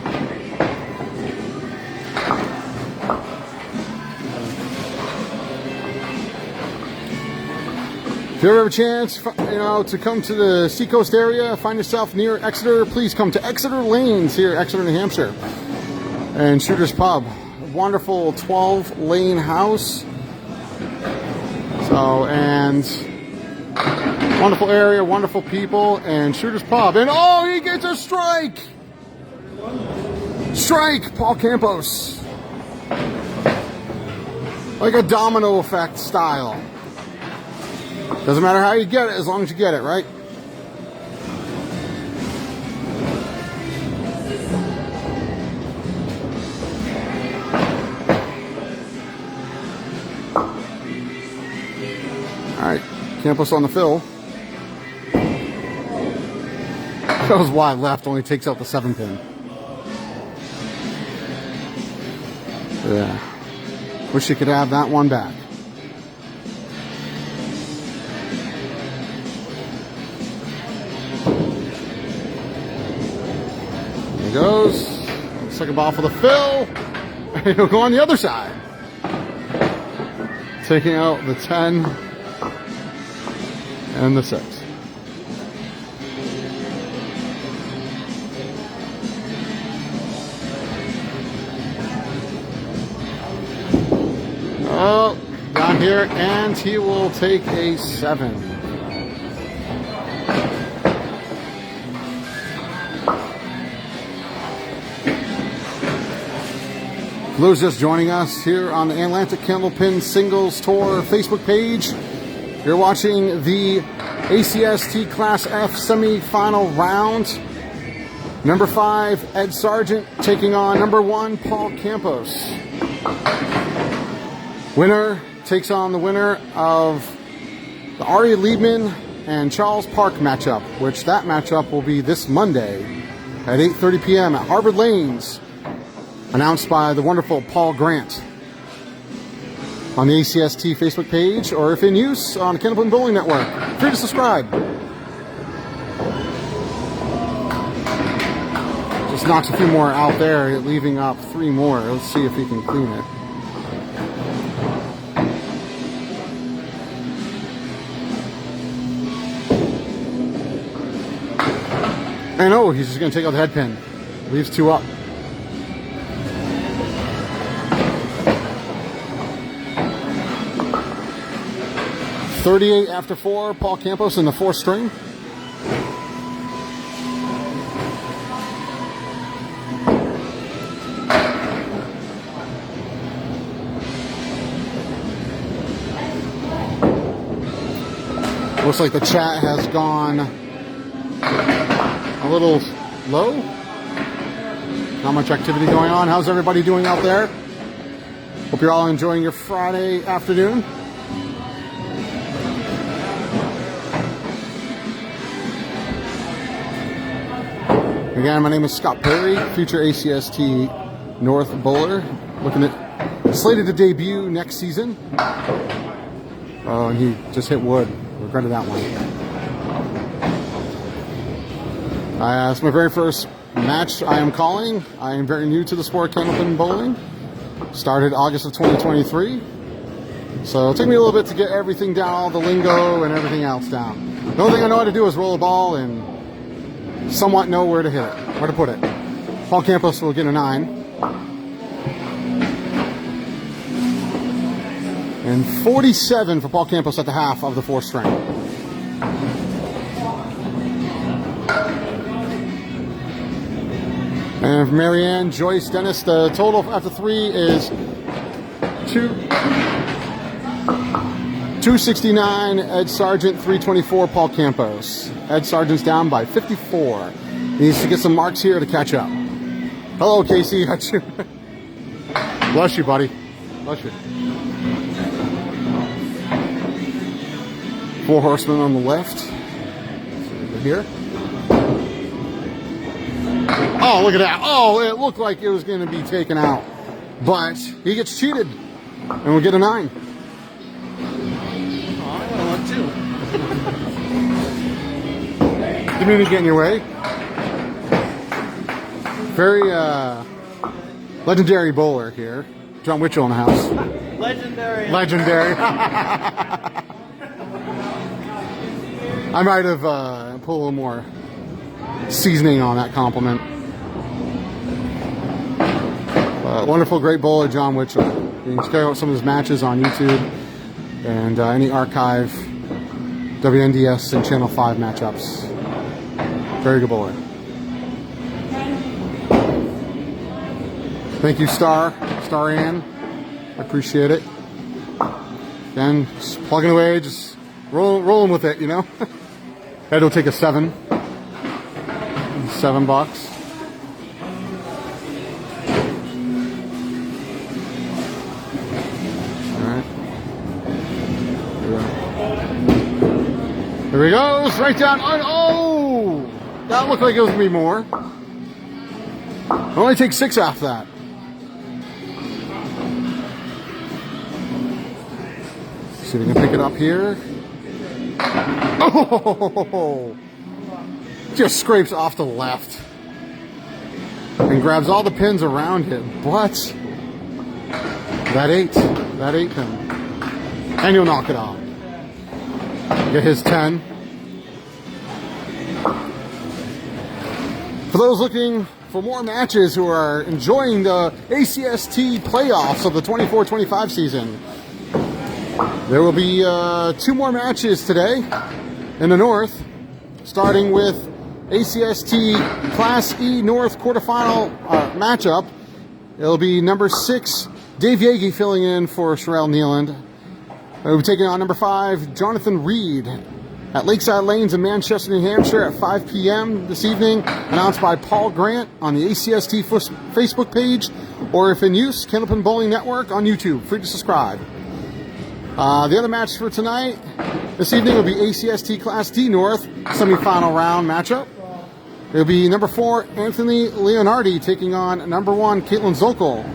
Speaker 1: If you ever have a chance, to come to the Seacoast area, find yourself near Exeter, please come to Exeter Lanes here, Exeter, New Hampshire, and Shooter's Pub. A wonderful 12-lane house. And wonderful area, wonderful people, and Shooter's Pub. And he gets a strike! Strike, Paul Campos. Like a domino effect style. Doesn't matter how you get it, as long as you get it, right? All right, Campos on the fill. Goes wide left, only takes out the 7-pin. Yeah. Wish you could have that one back. There he goes. Second ball for the fill. And he'll go on the other side. Taking out the 10 and the 6. Down here, and he will take a 7. For those just joining us here on the Atlantic Candlepin Singles Tour Facebook page, you're watching the ACST Class F semi-final round. Number 5, Ed Sargent, taking on number 1, Paul Campos. Winner takes on the winner of the Ari Liebman and Charles Park matchup, which that matchup will be this Monday at 8:30 p.m. at Harvard Lanes, announced by the wonderful Paul Grant on the ACST Facebook page, or if in use on the Candlepin Bowling Network. Free to subscribe. Just knocks a few more out there, leaving up 3 more. Let's see if he can clean it. And he's just going to take out the head pin. Leaves 2 up. .38 after 4, Paul Campos in the 4th string. Looks like the chat has gone a little low. Not much activity going on. How's everybody doing out there? Hope you're all enjoying your Friday afternoon. Again, my name is Scott Perry, future ACST North bowler, looking at slated to debut next season. Oh, and he just hit wood. Regretted that one. It's my very first match I am calling. I am very new to the sport of Candlepin bowling. Started August of 2023. So it'll take me a little bit to get everything down, all the lingo and everything else down. The only thing I know how to do is roll a ball and somewhat know where to hit it, where to put it. Paul Campos will get a 9. And 47 for Paul Campos at the half of the 4th string. And for Marianne, Joyce, Dennis, the total after 3 is 269. Ed Sargent, 324. Paul Campos. Ed Sargent's down by 54. He needs to get some marks here to catch up. Hello, Casey. Got you. Bless you, buddy. Bless you. 4 horsemen on the left. Here. Oh, look at that. Oh, it looked like it was going to be taken out. But he gets cheated. And we'll get a 9.
Speaker 2: Oh, I want one too.
Speaker 1: Didn't mean to get in your way. Very legendary bowler here. John Witchell in the house.
Speaker 2: Legendary.
Speaker 1: Legendary. I might have put a little more seasoning on that compliment. Wonderful, great bowler, John Witchell. You can check out some of his matches on YouTube and any archive WNDS and Channel 5 matchups. Very good bowler. Thank you, Star Ann. I appreciate it. Again, just plugging away, just rolling with it, you know. Ed will take a 7. $7. There he goes, right down. Oh, that looked like it was going to be more. Only take 6 off that. See if we can pick it up here. Oh, just scrapes off the left and grabs all the pins around it. But that 8 pin, and he'll knock it off. Get his 10. For those looking for more matches who are enjoying the ACST Playoffs of the 24-25 season, there will be 2 more matches today in the North, starting with ACST Class E North quarterfinal matchup. It'll be number 6, Dave Yagi filling in for Sherelle Nealand. We'll be taking on number 5, Jonathan Reed, at Lakeside Lanes in Manchester, New Hampshire at 5 p.m. this evening, announced by Paul Grant on the ACST Facebook page, or if in use, Candlepin Bowling Network on YouTube. Free to subscribe. The other match for tonight, this evening, will be ACST Class D North semifinal round matchup. It'll be number 4, Anthony Leonardi, taking on number 1, Caitlin Zokol,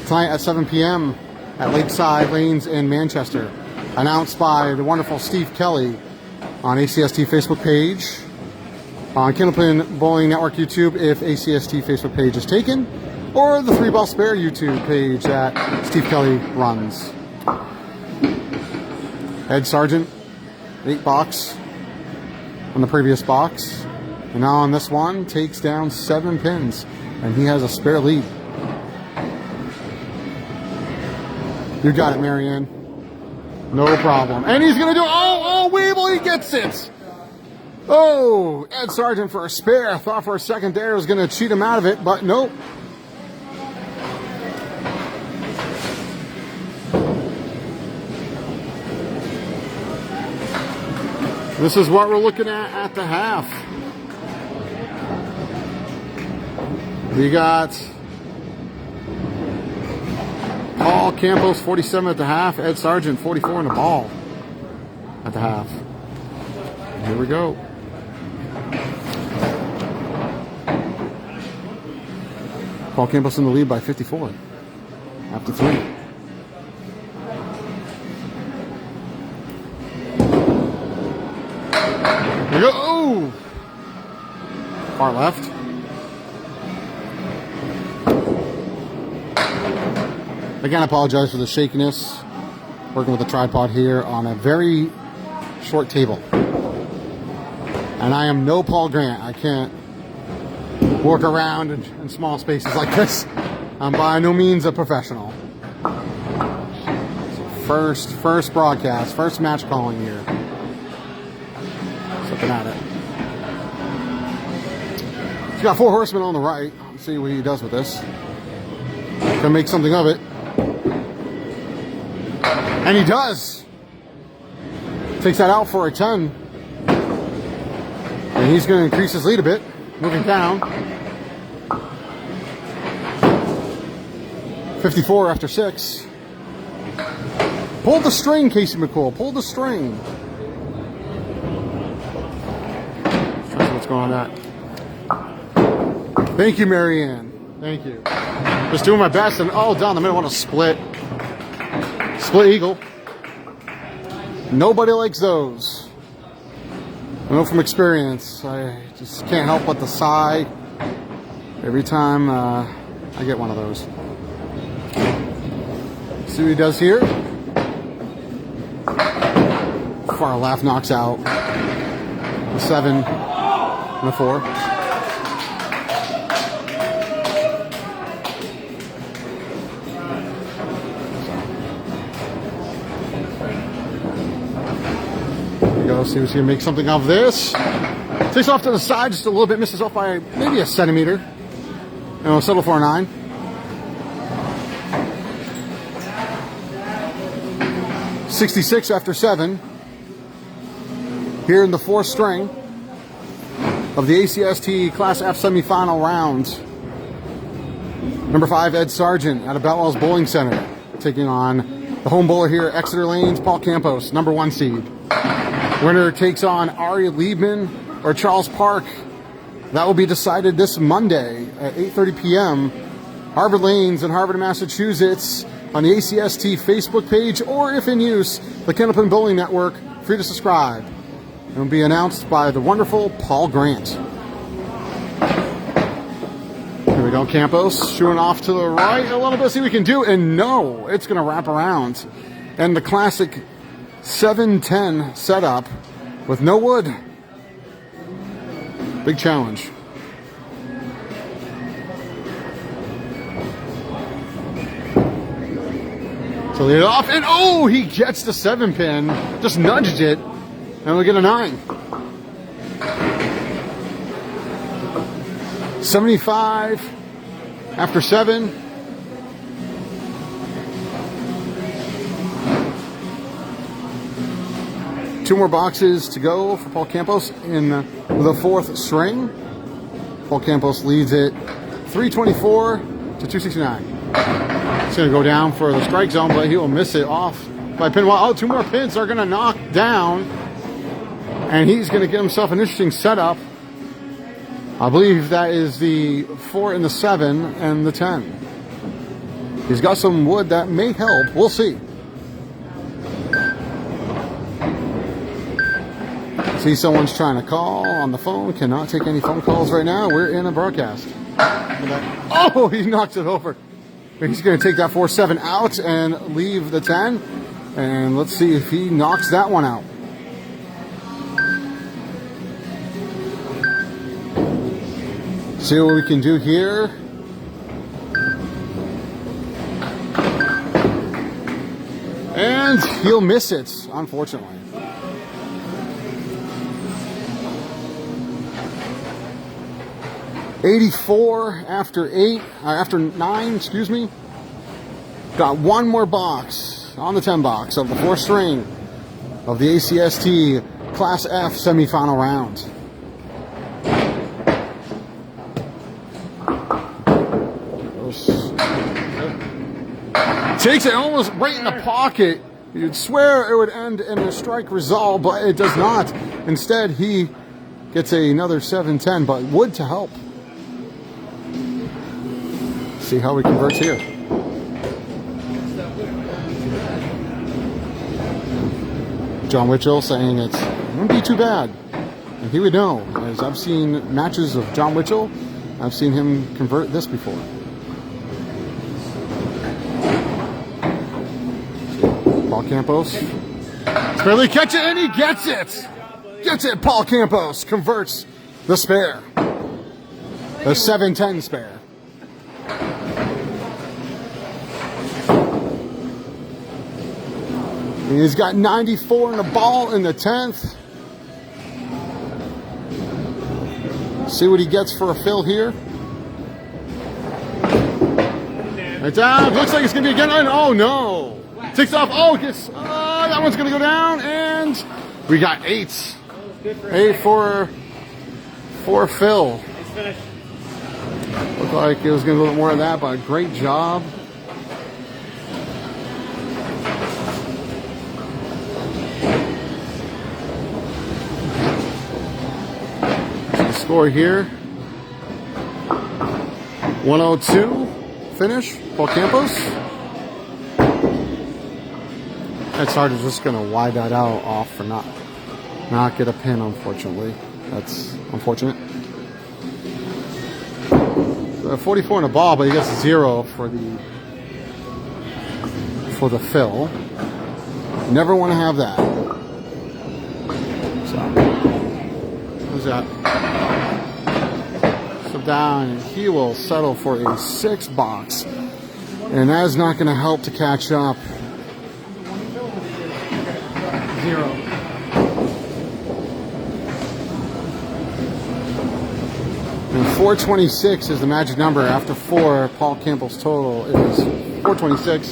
Speaker 1: tonight at 7 p.m. at Lakeside Lanes in Manchester. Announced by the wonderful Steve Kelly on ACST Facebook page, on Candlepin Bowling Network YouTube if ACST Facebook page is taken, or the 3 Ball Spare YouTube page that Steve Kelly runs. Ed Sargent, 8 box on the previous box, and now on this one takes down 7 pins, and he has a spare lead. You got it, Marianne. No problem. And he's going to do... Oh, Weeble, he gets it. Oh, Ed Sargent for a spare. I thought for a second there was going to cheat him out of it, but nope. This is what we're looking at the half. We got Paul Campos, 47 at the half. Ed Sargent, 44 in the ball at the half. Here we go. Paul Campos in the lead by 54 after 3. Here we go. Oh! Far left. Again, I apologize for the shakiness. Working with a tripod here on a very short table. And I am no Paul Grant. I can't work around in small spaces like this. I'm by no means a professional. So first broadcast, first match calling here. Looking at it. He's got 4 horsemen on the right. Let's see what he does with this. Gonna make something of it. And he does. Takes that out for a 10. And he's going to increase his lead a bit. Moving down. 54 after 6. Pulled the string, Casey McCool. Pulled the string. What's going on with that? Thank you, Marianne. Thank you. Just doing my best. And oh, down the middle, what a split. Split eagle. Nobody likes those. I know from experience. I just can't help but to sigh every time I get one of those. See what he does here. Far left knocks out the 7 and the 4. See if he can make something of this. Takes off to the side just a little bit, misses off by maybe a centimeter. And we'll settle for a 9. $66 after 7. Here in the 4th string of the ACST Class F semifinal round. Number 5, Ed Sargent out of Belwell's Bowling Center, taking on the home bowler here, Exeter Lane's Paul Campos, number 1 seed. Winner takes on Ari Liebman or Charles Park. That will be decided this Monday at 8:30 p.m. Harvard Lanes in Harvard, Massachusetts on the ACST Facebook page, or if in use, the Candlepin Bowling Network. Free to subscribe. It will be announced by the wonderful Paul Grant. Here we go, Campos shooing off to the right a little bit. See what we can do, and no, it's going to wrap around. And the classic 7-10 setup with no wood. Big challenge. So lead it off, and oh, he gets the 7-pin, just nudged it, and we get a 9. 75 after 7. Two more boxes to go for Paul Campos in the 4th string. Paul Campos leads it 324 to 269. It's going to go down for the strike zone, but he will miss it off by pin. Oh, 2 more pins are going to knock down, and he's going to get himself an interesting setup. I believe that is the 4 and the 7 and the 10. He's got some wood that may help. We'll see. See, someone's trying to call on the phone. Cannot take any phone calls right now. We're in a broadcast. Oh, he knocks it over. He's going to take that 4-7 out and leave the 10. And let's see if he knocks that one out. See what we can do here. And he'll miss it, unfortunately. $84 after 9, excuse me. Got one more box on the 10 box of the 4th string of the ACST Class F semifinal round. Takes it almost right in the pocket. You'd swear it would end in a strike result, but it does not. Instead, he gets another 7-10, but wood to help. See how he converts here. John Witchell saying it wouldn't be too bad. And he would know, as I've seen matches of John Witchell, I've seen him convert this before. Paul Campos. Barely catch it, and he gets it! Gets it! Paul Campos converts the spare. The 7-10 spare. He's got 94 in the ball in the 10th. See what he gets for a fill here. Right down. Looks like it's going to be again. Oh, no. Ticks off. Oh, that one's going to go down. And we got 8. 8 for Phil.
Speaker 2: Nice finish.
Speaker 1: Looked like it was going to be a little more of that, but great job. Score here 102 finish. Paul Campos. That Sargent's just going to wide that out off for not get a pin, unfortunately. That's unfortunate. 44 in the ball, but he gets 0 for the fill. Never want to have that. So who's that? Down, and he will settle for a 6 box, and that is not going to help to catch up. 0. And 426 is the magic number. After 4, Paul Campbell's total is 426.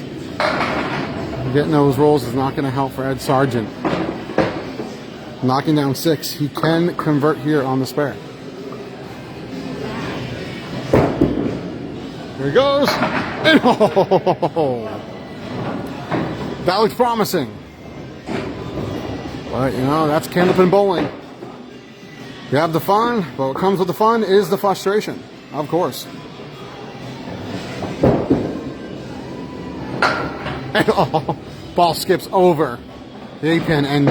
Speaker 1: Getting those rolls is not going to help for Ed Sargent. Knocking down 6, he can convert here on the spare. Here he goes. And that looks promising. But, you know, that's Candlepin bowling. You have the fun, but what comes with the fun is the frustration, of course. And, ball skips over the A-pin and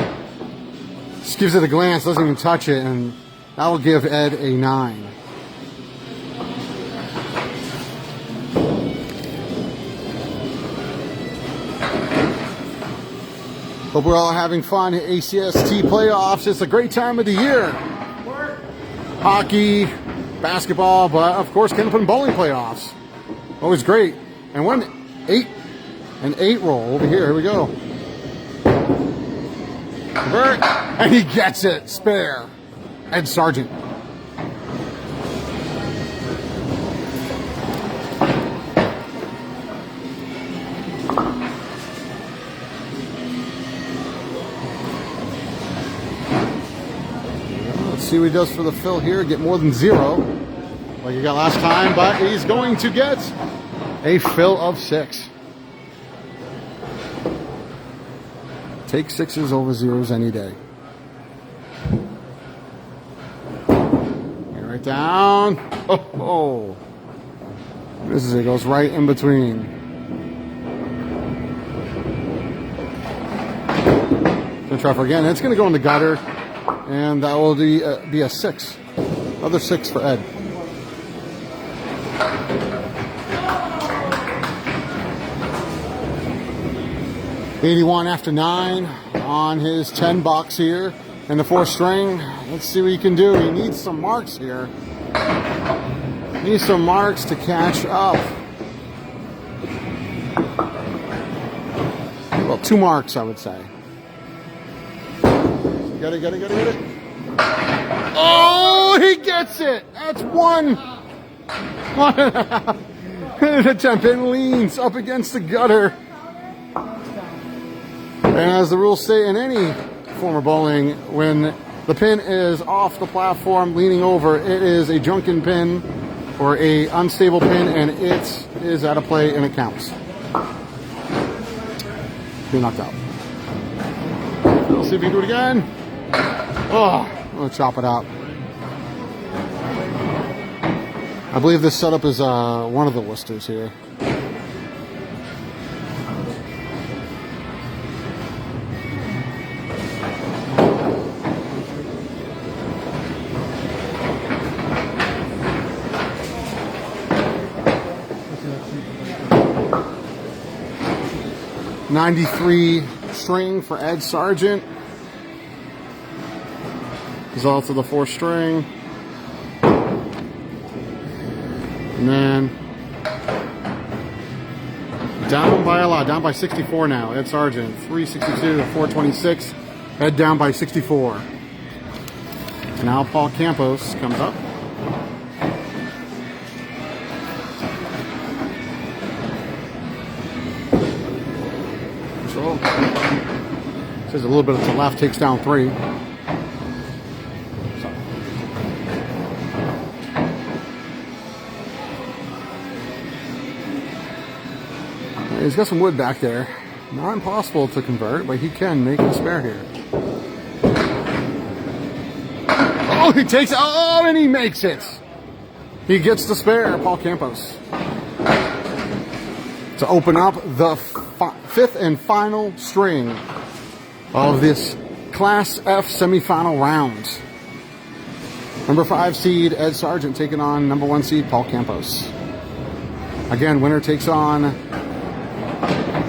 Speaker 1: just gives it a glance, doesn't even touch it, and that will give Ed a 9. Hope we're all having fun at ACST Playoffs. It's a great time of the year. Hockey, basketball, but of course, Candlepin bowling playoffs. Always great. And an 8 roll over here. Here we go. Convert, and he gets it. Spare. Ed Sargent. See what he does for the fill here. Get more than 0 like he got last time, but he's going to get a fill of 6. Take 6s over 0s any day. Right down. Oh. This is it. Goes right in between. Gonna try for again. It's going to go in the gutter. And that will be a 6. Another 6 for Ed. $81 after 9 on his 10 box here. And the 4 string. Let's see what he can do. He needs some marks here. Needs some marks to catch up. Well, 2 marks, I would say. Get it. Oh, he gets it. That's 1. 1.5. Attempt and leans up against the gutter. And as the rules say in any form of bowling, when the pin is off the platform leaning over, it is a drunken pin or a unstable pin, and it is out of play and it counts. Be knocked out. Let's see if we can do it again. Oh, I'm going to chop it out. I believe this setup is one of the listers here. .93 string for Ed Sargent. Result of the 4 string. And then down by a lot, down by 64 now. Ed Sargent, 362 to 426. Ed down by 64. And now Paul Campos comes up. So, says a little bit to the left, takes down 3. He's got some wood back there. Not impossible to convert, but he can make a spare here. Oh, he takes it. Oh, and he makes it. He gets the spare, Paul Campos. To open up the 5th and final string of this Class F semifinal round. Number 5 seed Ed Sargent taking on number 1 seed Paul Campos. Again, winner takes on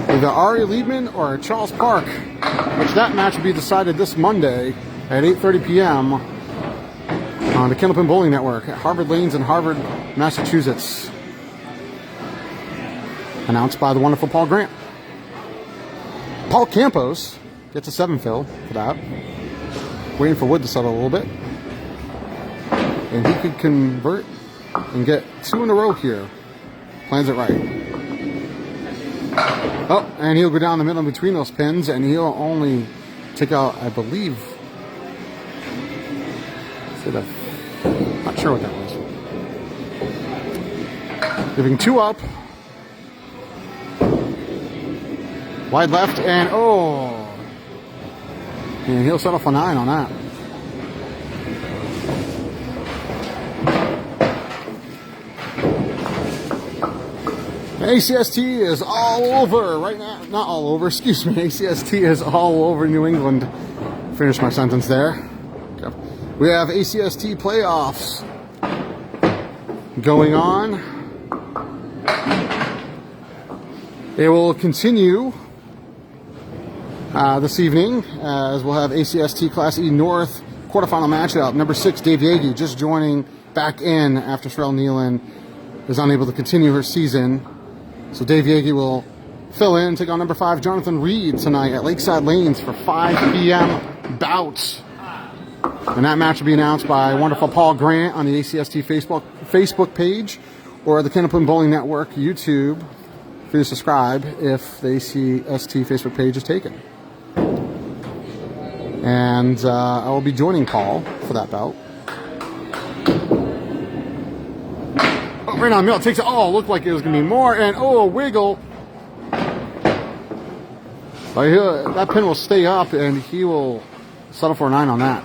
Speaker 1: either Ari Liebman or Charles Park, which that match will be decided this Monday at 8:30 p.m. on the Candlepin Bowling Network at Harvard Lanes in Harvard, Massachusetts. Announced by the wonderful Paul Grant. Paul Campos gets a 7 fill for that. Waiting for wood to settle a little bit. And he could convert and get 2 in a row here. Plans it right. Oh, and he'll go down the middle between those pins, and he'll only take out, I believe, not sure what that was. Giving 2 up. Wide left, and oh. And he'll settle for 9 on that. ACST is all over right now. Not all over, excuse me. ACST is all over New England. Finish my sentence there. We have ACST Playoffs going on. It will continue this evening as we'll have ACST Class E North quarterfinal matchup. Number 6, Dave Yagi, just joining back in after Sherelle Nealon is unable to continue her season. So Dave Yagi will fill in, take on number 5, Jonathan Reed, tonight at Lakeside Lanes for 5 p.m. bouts. And that match will be announced by wonderful Paul Grant on the ACST Facebook page or the Candlepin Bowling Network YouTube. For you to subscribe if the ACST Facebook page is taken. And I will be joining Paul for that bout. Oh, right on the middle, takes it. Oh, looked like it was going to be more. And oh, a wiggle. But that pin will stay up, and he will settle for a 9 on that.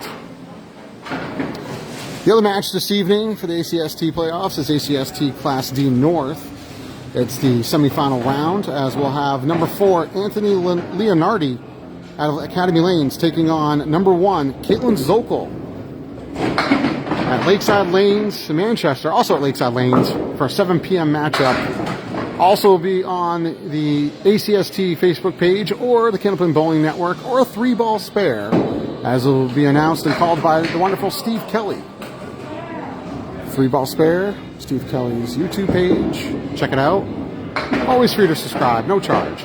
Speaker 1: The other match this evening for the ACST playoffs is ACST Class D North. It's the semifinal round, as we'll have number 4, Anthony Leonardi out of Academy Lanes taking on number 1, Caitlin Zokel at Lakeside Lanes in Manchester, also at Lakeside Lanes for a 7 p.m. matchup. Also will be on the ACST Facebook page or the Candlepin Bowling Network or a 3-ball spare, as it will be announced and called by the wonderful Steve Kelly. 3-ball spare, Steve Kelly's YouTube page. Check it out. Always free to subscribe, no charge.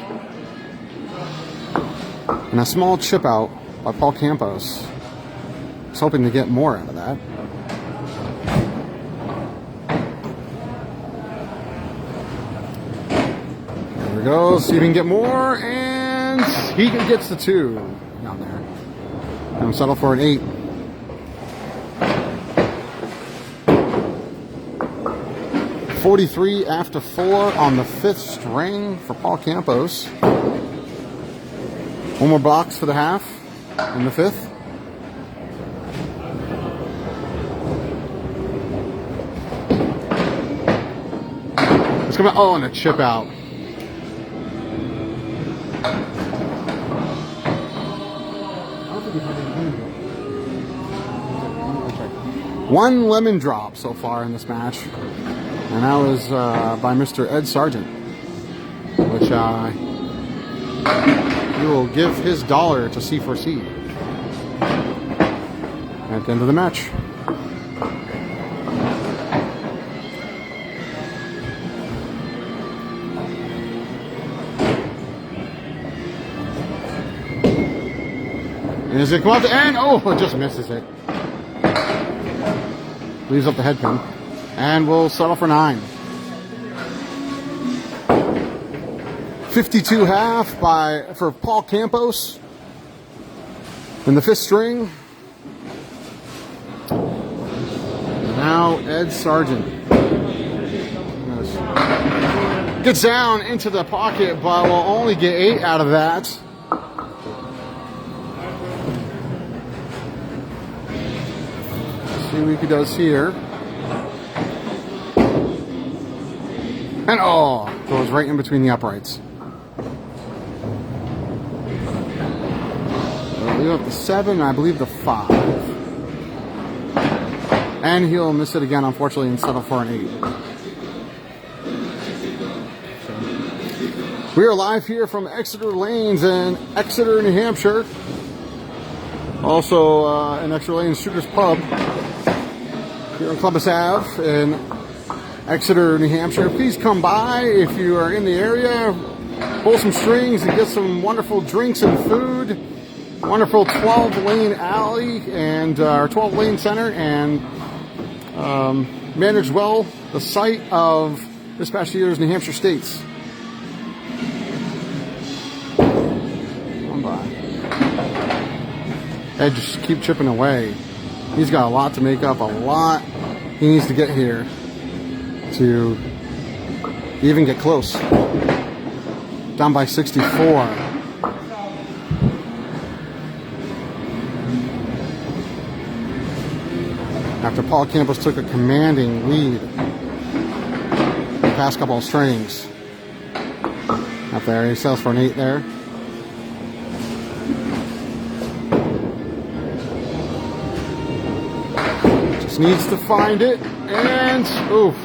Speaker 1: And a small chip out by Paul Campos. I was hoping to get more out of that. There we go. See if we can get more. And he gets the 2 down there. And settle for an 8. .43 after 4 on the 5th string for Paul Campos. One more box for the half in the 5th. It's coming. Oh, and a chip out. One lemon drop so far in this match. And that was by Mr. Ed Sargent, which he will give his dollar to C4C at the end of the match. And he's going to come up to, and oh, it just misses it. Leaves up the head pin. And we'll settle for 9. 52.5 for Paul Campos in the 5th string. Now Ed Sargent gets down into the pocket, but will only get 8 out of that. Let's see what he does here. And oh, goes right in between the uprights. I believe up the 7, I believe the 5. And he'll miss it again, unfortunately, and settle for an 8. We are live here from Exeter Lanes in Exeter, New Hampshire. Also in Exeter Lanes Shooters Pub here on Columbus Ave in Exeter, New Hampshire. Please come by if you are in the area. Pull some strings and get some wonderful drinks and food. Wonderful 12-lane alley and our 12-lane center, and managed well the site of this past year's New Hampshire States. Come by. Ed, just keep chipping away. He's got a lot to make up, a lot he needs to get here to even get close. Down by 64. After Paul Campos took a commanding lead the past couple of strings. Up there, he sells for an 8 there. Just needs to find it, and oof.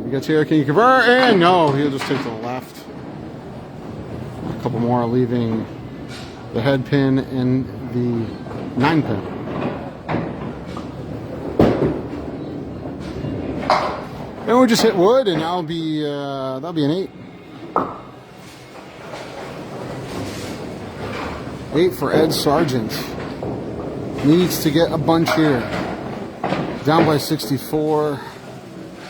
Speaker 1: He gets here, can you convert? And no, he'll just take to the left. A couple more, leaving the head pin and the 9 pin. And we just hit wood, and that'll be an 8. 8 for Ed Sargent. Needs to get a bunch here. Down by 64.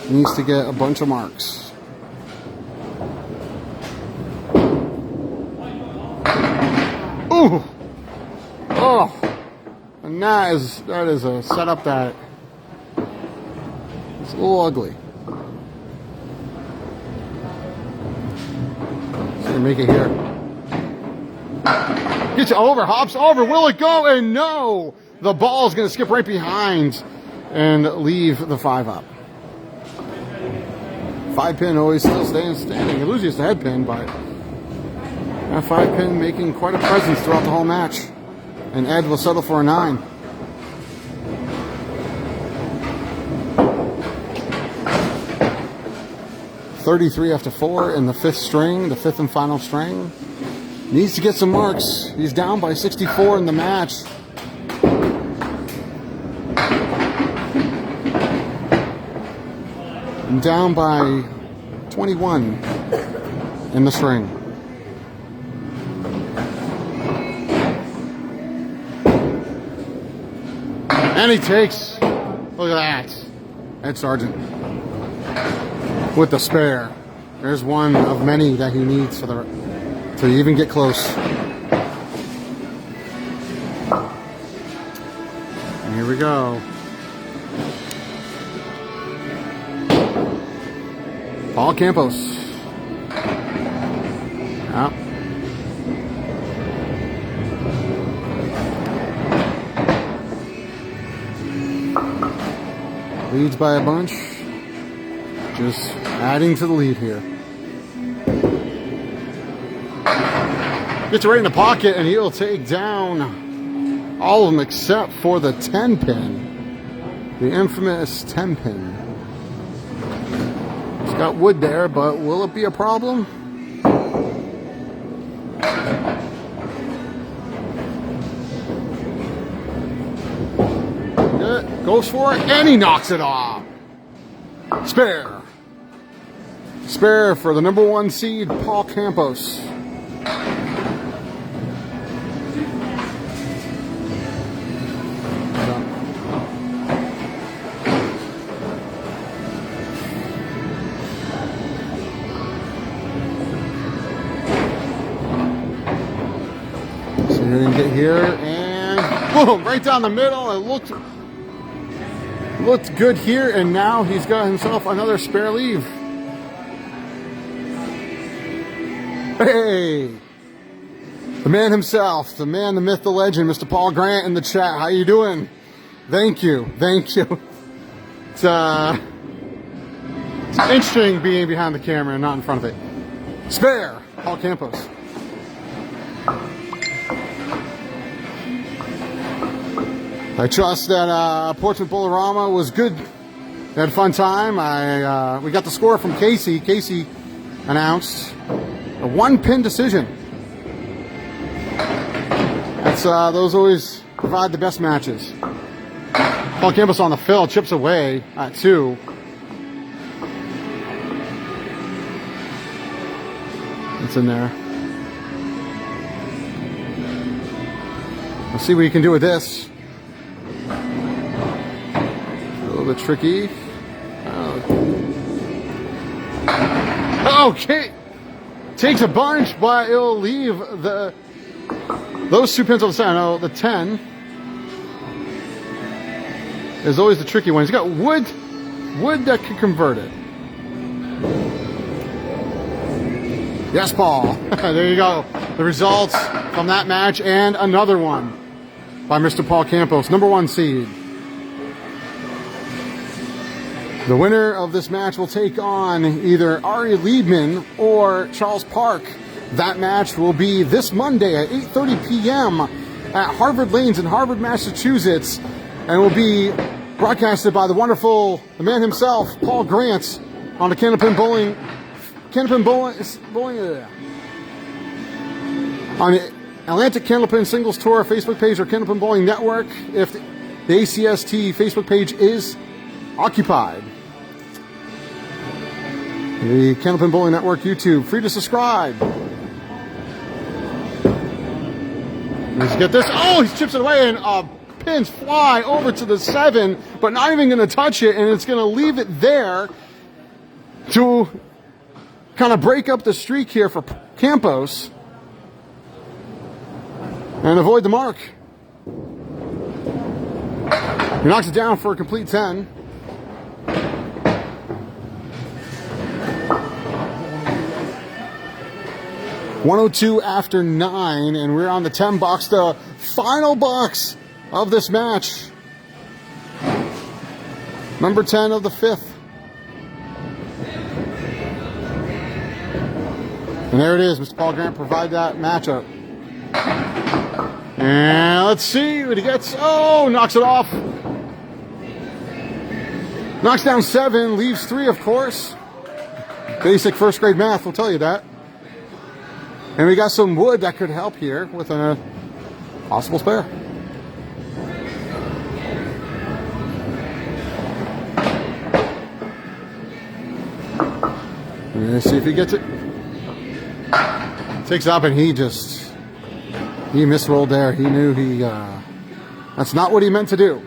Speaker 1: Needs to get a bunch of marks. Ooh! Oh! And that is a setup that it's a little ugly. So gonna make it here. Gets over, hops over, will it go? And no! The ball's gonna skip right behind and leave the 5 up. 5 pin always still standing. It loses the head pin, but that 5 pin making quite a presence throughout the whole match. And Ed will settle for a 9. .33 after 4 in the 5th string, the 5th and final string. Needs to get some marks. He's down by 64 in the match. And down by 21 in the string. And he takes, look at that, Ed Sargent with the spare. There's one of many that he needs to even get close. And here we go. Paul Campos. Yep. Leads by a bunch. Just adding to the lead here. Gets right in the pocket, and he'll take down all of them except for the 10 pin. The infamous 10 pin. Got wood there, but will it be a problem? Goes for it, and he knocks it off. Spare. Spare for the number 1 seed, Paul Campos. So you're going to get here and boom, right down the middle. It looked good here, and now he's got himself another spare leave. Hey, the man himself, the man, the myth, the legend, Mr. Paul Grant in the chat. How you doing? Thank you. It's interesting being behind the camera and not in front of it. Spare, Paul Campos. I trust that Portrait Bolorama was good. They had a fun time. We got the score from Casey. Casey announced a 1-pin decision. Those always provide the best matches. Paul Campos on the fill, chips away at 2. It's in there. Let's see what you can do with this. A little bit tricky. Okay. Takes a bunch, but it'll leave those 2 pins on the side. No, the 10 is always the tricky one. He's got wood that can convert it. Yes, Paul. There you go. The results from that match and another one by Mr. Paul Campos, number 1 seed. The winner of this match will take on either Ari Liebman or Charles Park. That match will be this Monday at 8:30 p.m. at Harvard Lanes in Harvard, Massachusetts, and will be broadcasted by the man himself, Paul Grant, on the Canopin Bowling on the Atlantic Candlepin Singles Tour Facebook page or Canopin Bowling Network if the ACST Facebook page is occupied. The Canopin Bowling Network YouTube, free to subscribe. Let's get this. Oh, he chips it away, and pins fly over to the 7, but not even going to touch it, and it's going to leave it there to kind of break up the streak here for Campos and avoid the mark. He knocks it down for a complete 10. .102 after 9, and we're on the 10 box, the final box of this match. Number 10 of the 5th. And there it is. Mr. Paul Grant provide that matchup. And let's see what he gets. Oh, knocks it off. Knocks down 7, leaves 3, of course. Basic first grade math will tell you that. And we got some wood that could help here with a possible spare. Let's see if he gets it. Takes up, and he misrolled there. He knew that's not what he meant to do.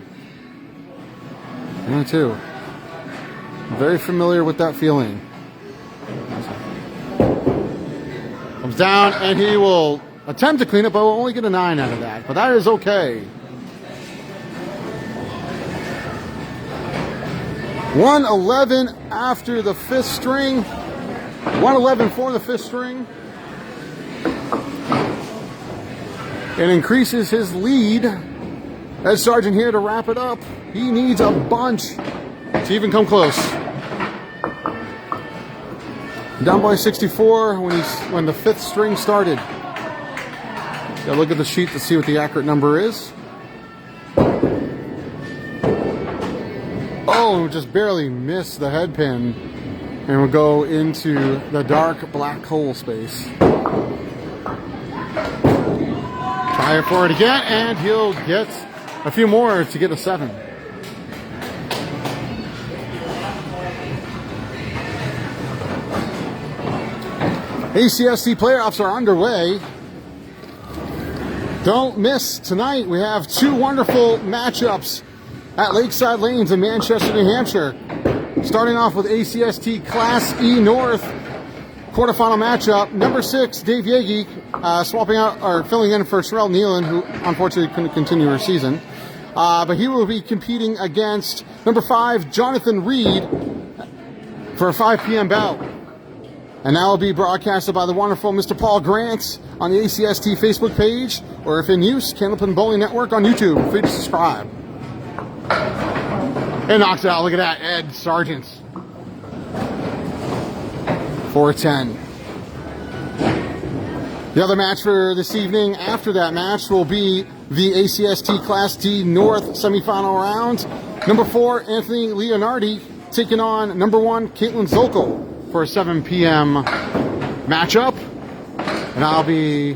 Speaker 1: Me too. I'm very familiar with that feeling. Comes down, and he will attempt to clean it, but will only get a 9 out of that. But that is okay. 111 after the 5th string. 111 for the 5th string. It increases his lead as Sargent here to wrap it up. He needs a bunch to even come close. Down by 64 when the 5th string started. Gotta look at the sheet to see what the accurate number is. Oh, just barely missed the head pin, and we'll go into the dark black hole space. Try it for it again, and he'll get a few more to get a 7. ACST Playoffs are underway. Don't miss tonight. We have two wonderful matchups at Lakeside Lanes in Manchester, New Hampshire. Starting off with ACST Class E North quarterfinal matchup. Number 6, Dave Yagi, swapping out or filling in for Sherelle Nealon, who unfortunately couldn't continue her season. But he will be competing against number 5, Jonathan Reed, for a 5 p.m. bout. And that will be broadcasted by the wonderful Mr. Paul Grant on the ACST Facebook page, or if in use, Candlepin Bowling Network on YouTube. Free to subscribe. And knocks it out. Look at that, Ed Sargent. 4-10. The other match for this evening after that match will be the ACST Class D North semifinal round. Number 4, Anthony Leonardi, taking on number 1, Caitlin Zolko, for a 7 p.m. matchup. And I'll be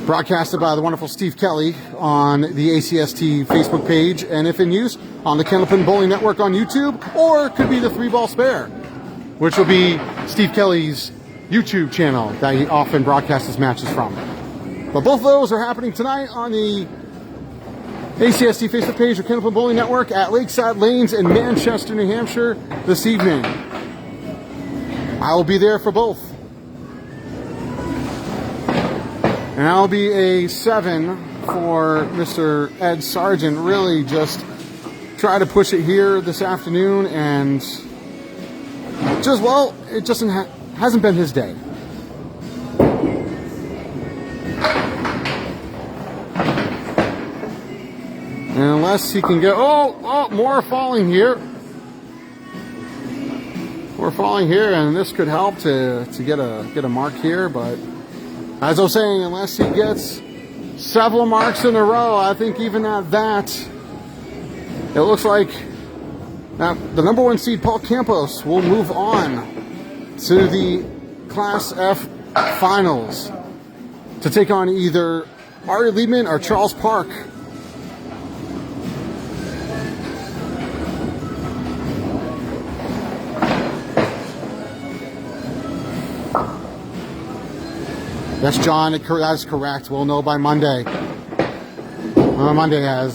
Speaker 1: broadcasted by the wonderful Steve Kelly on the ACST Facebook page, and if in use, on the Candlepin Bowling Network on YouTube, or it could be the 3-Ball Spare, which will be Steve Kelly's YouTube channel that he often broadcasts his matches from. But both of those are happening tonight on the ACST Facebook page of Candlepin Bowling Network at Lakeside Lanes in Manchester, New Hampshire this evening. I will be there for both. And I'll be a 7 for Mr. Ed Sargent. Really just try to push it here this afternoon, and just, well, it just hasn't been his day. And unless he can get, more falling here. We're falling here, and this could help to get a mark here, but as I was saying, unless he gets several marks in a row, I think even at that, it looks like the number 1 seed, Paul Campos, will move on to the Class F finals to take on either Ari Liebman or Charles Park. Yes, John, that's correct. We'll know by Monday.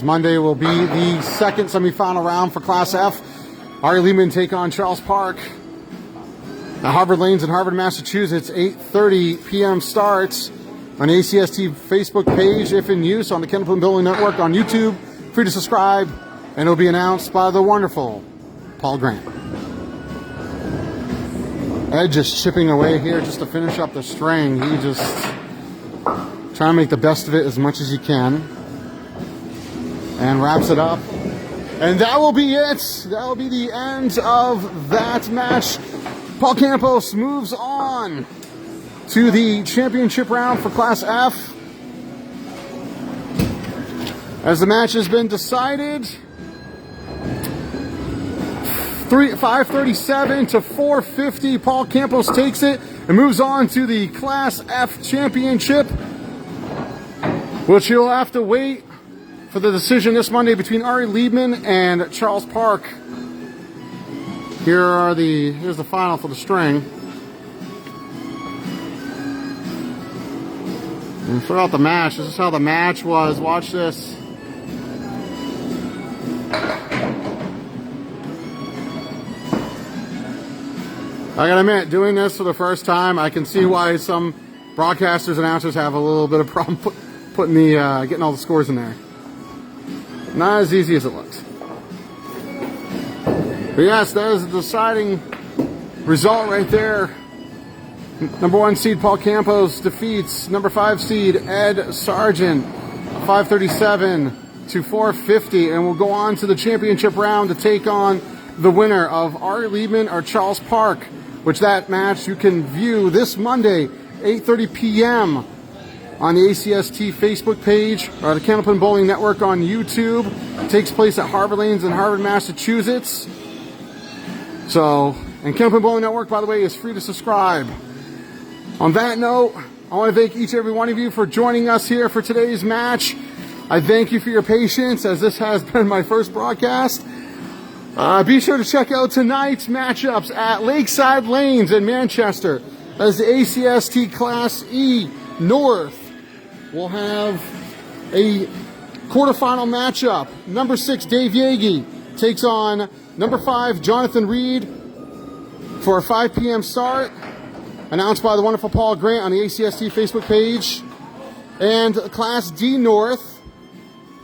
Speaker 1: Monday will be the second semifinal round for Class F. Ari Lehman take on Charles Park at Harvard Lanes in Harvard, Massachusetts. 8:30 p.m. starts on the ACST Facebook page, if in use, on the Candlepin Bowling Network on YouTube. Free to subscribe, and it'll be announced by the wonderful Paul Grant. Ed just chipping away here just to finish up the string. He just trying to make the best of it as much as he can. And wraps it up. And that will be it. That will be the end of that match. Paul Campos moves on to the championship round for Class F. As the match has been decided, 537 to 450. Paul Campos takes it and moves on to the Class F championship, which you'll have to wait for the decision this Monday between Ari Liebman and Charles Park. Here's the final for the string. And throughout the match, this is how the match was. Watch this. I gotta admit, doing this for the first time, I can see why some broadcasters, announcers have a little bit of problem putting getting all the scores in there. Not as easy as it looks. But yes, that is the deciding result right there. Number 1 seed Paul Campos defeats number 5 seed Ed Sargent, 537 to 450, and will go on to the championship round to take on the winner of Ari Liebman or Charles Park, which that match you can view this Monday, 8:30 p.m. on the ACST Facebook page or the Candlepin Bowling Network on YouTube. It takes place at Harvard Lanes in Harvard, Massachusetts. So, and Candlepin Bowling Network, by the way, is free to subscribe. On that note, I want to thank each and every one of you for joining us here for today's match. I thank you for your patience, as this has been my first broadcast. Be sure to check out tonight's matchups at Lakeside Lanes in Manchester. as the ACST Class E North will have a quarterfinal matchup. Number 6, Dave Yagi, takes on number 5, Jonathan Reed, for a 5 p.m. start. Announced by the wonderful Paul Grant on the ACST Facebook page. And Class D North,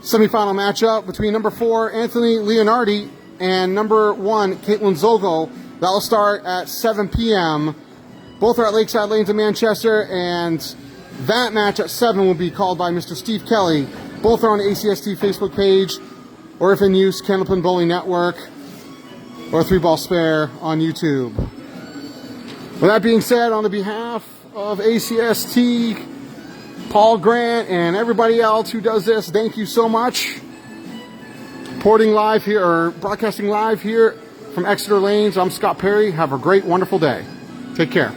Speaker 1: semifinal matchup between number 4, Anthony Leonardi, and number 1, Caitlin Zogo. That will start at 7 p.m. Both are at Lakeside Lanes in Manchester, and that match at 7 will be called by Mr. Steve Kelly. Both are on the ACST Facebook page, or if in use, Candlepin Bowling Network, or 3 Ball Spare on YouTube. With that being said, on the behalf of ACST, Paul Grant, and everybody else who does this, thank you so much. Broadcasting live here from Exeter Lanes, I'm Scott Perry. Have a great, wonderful day. Take care.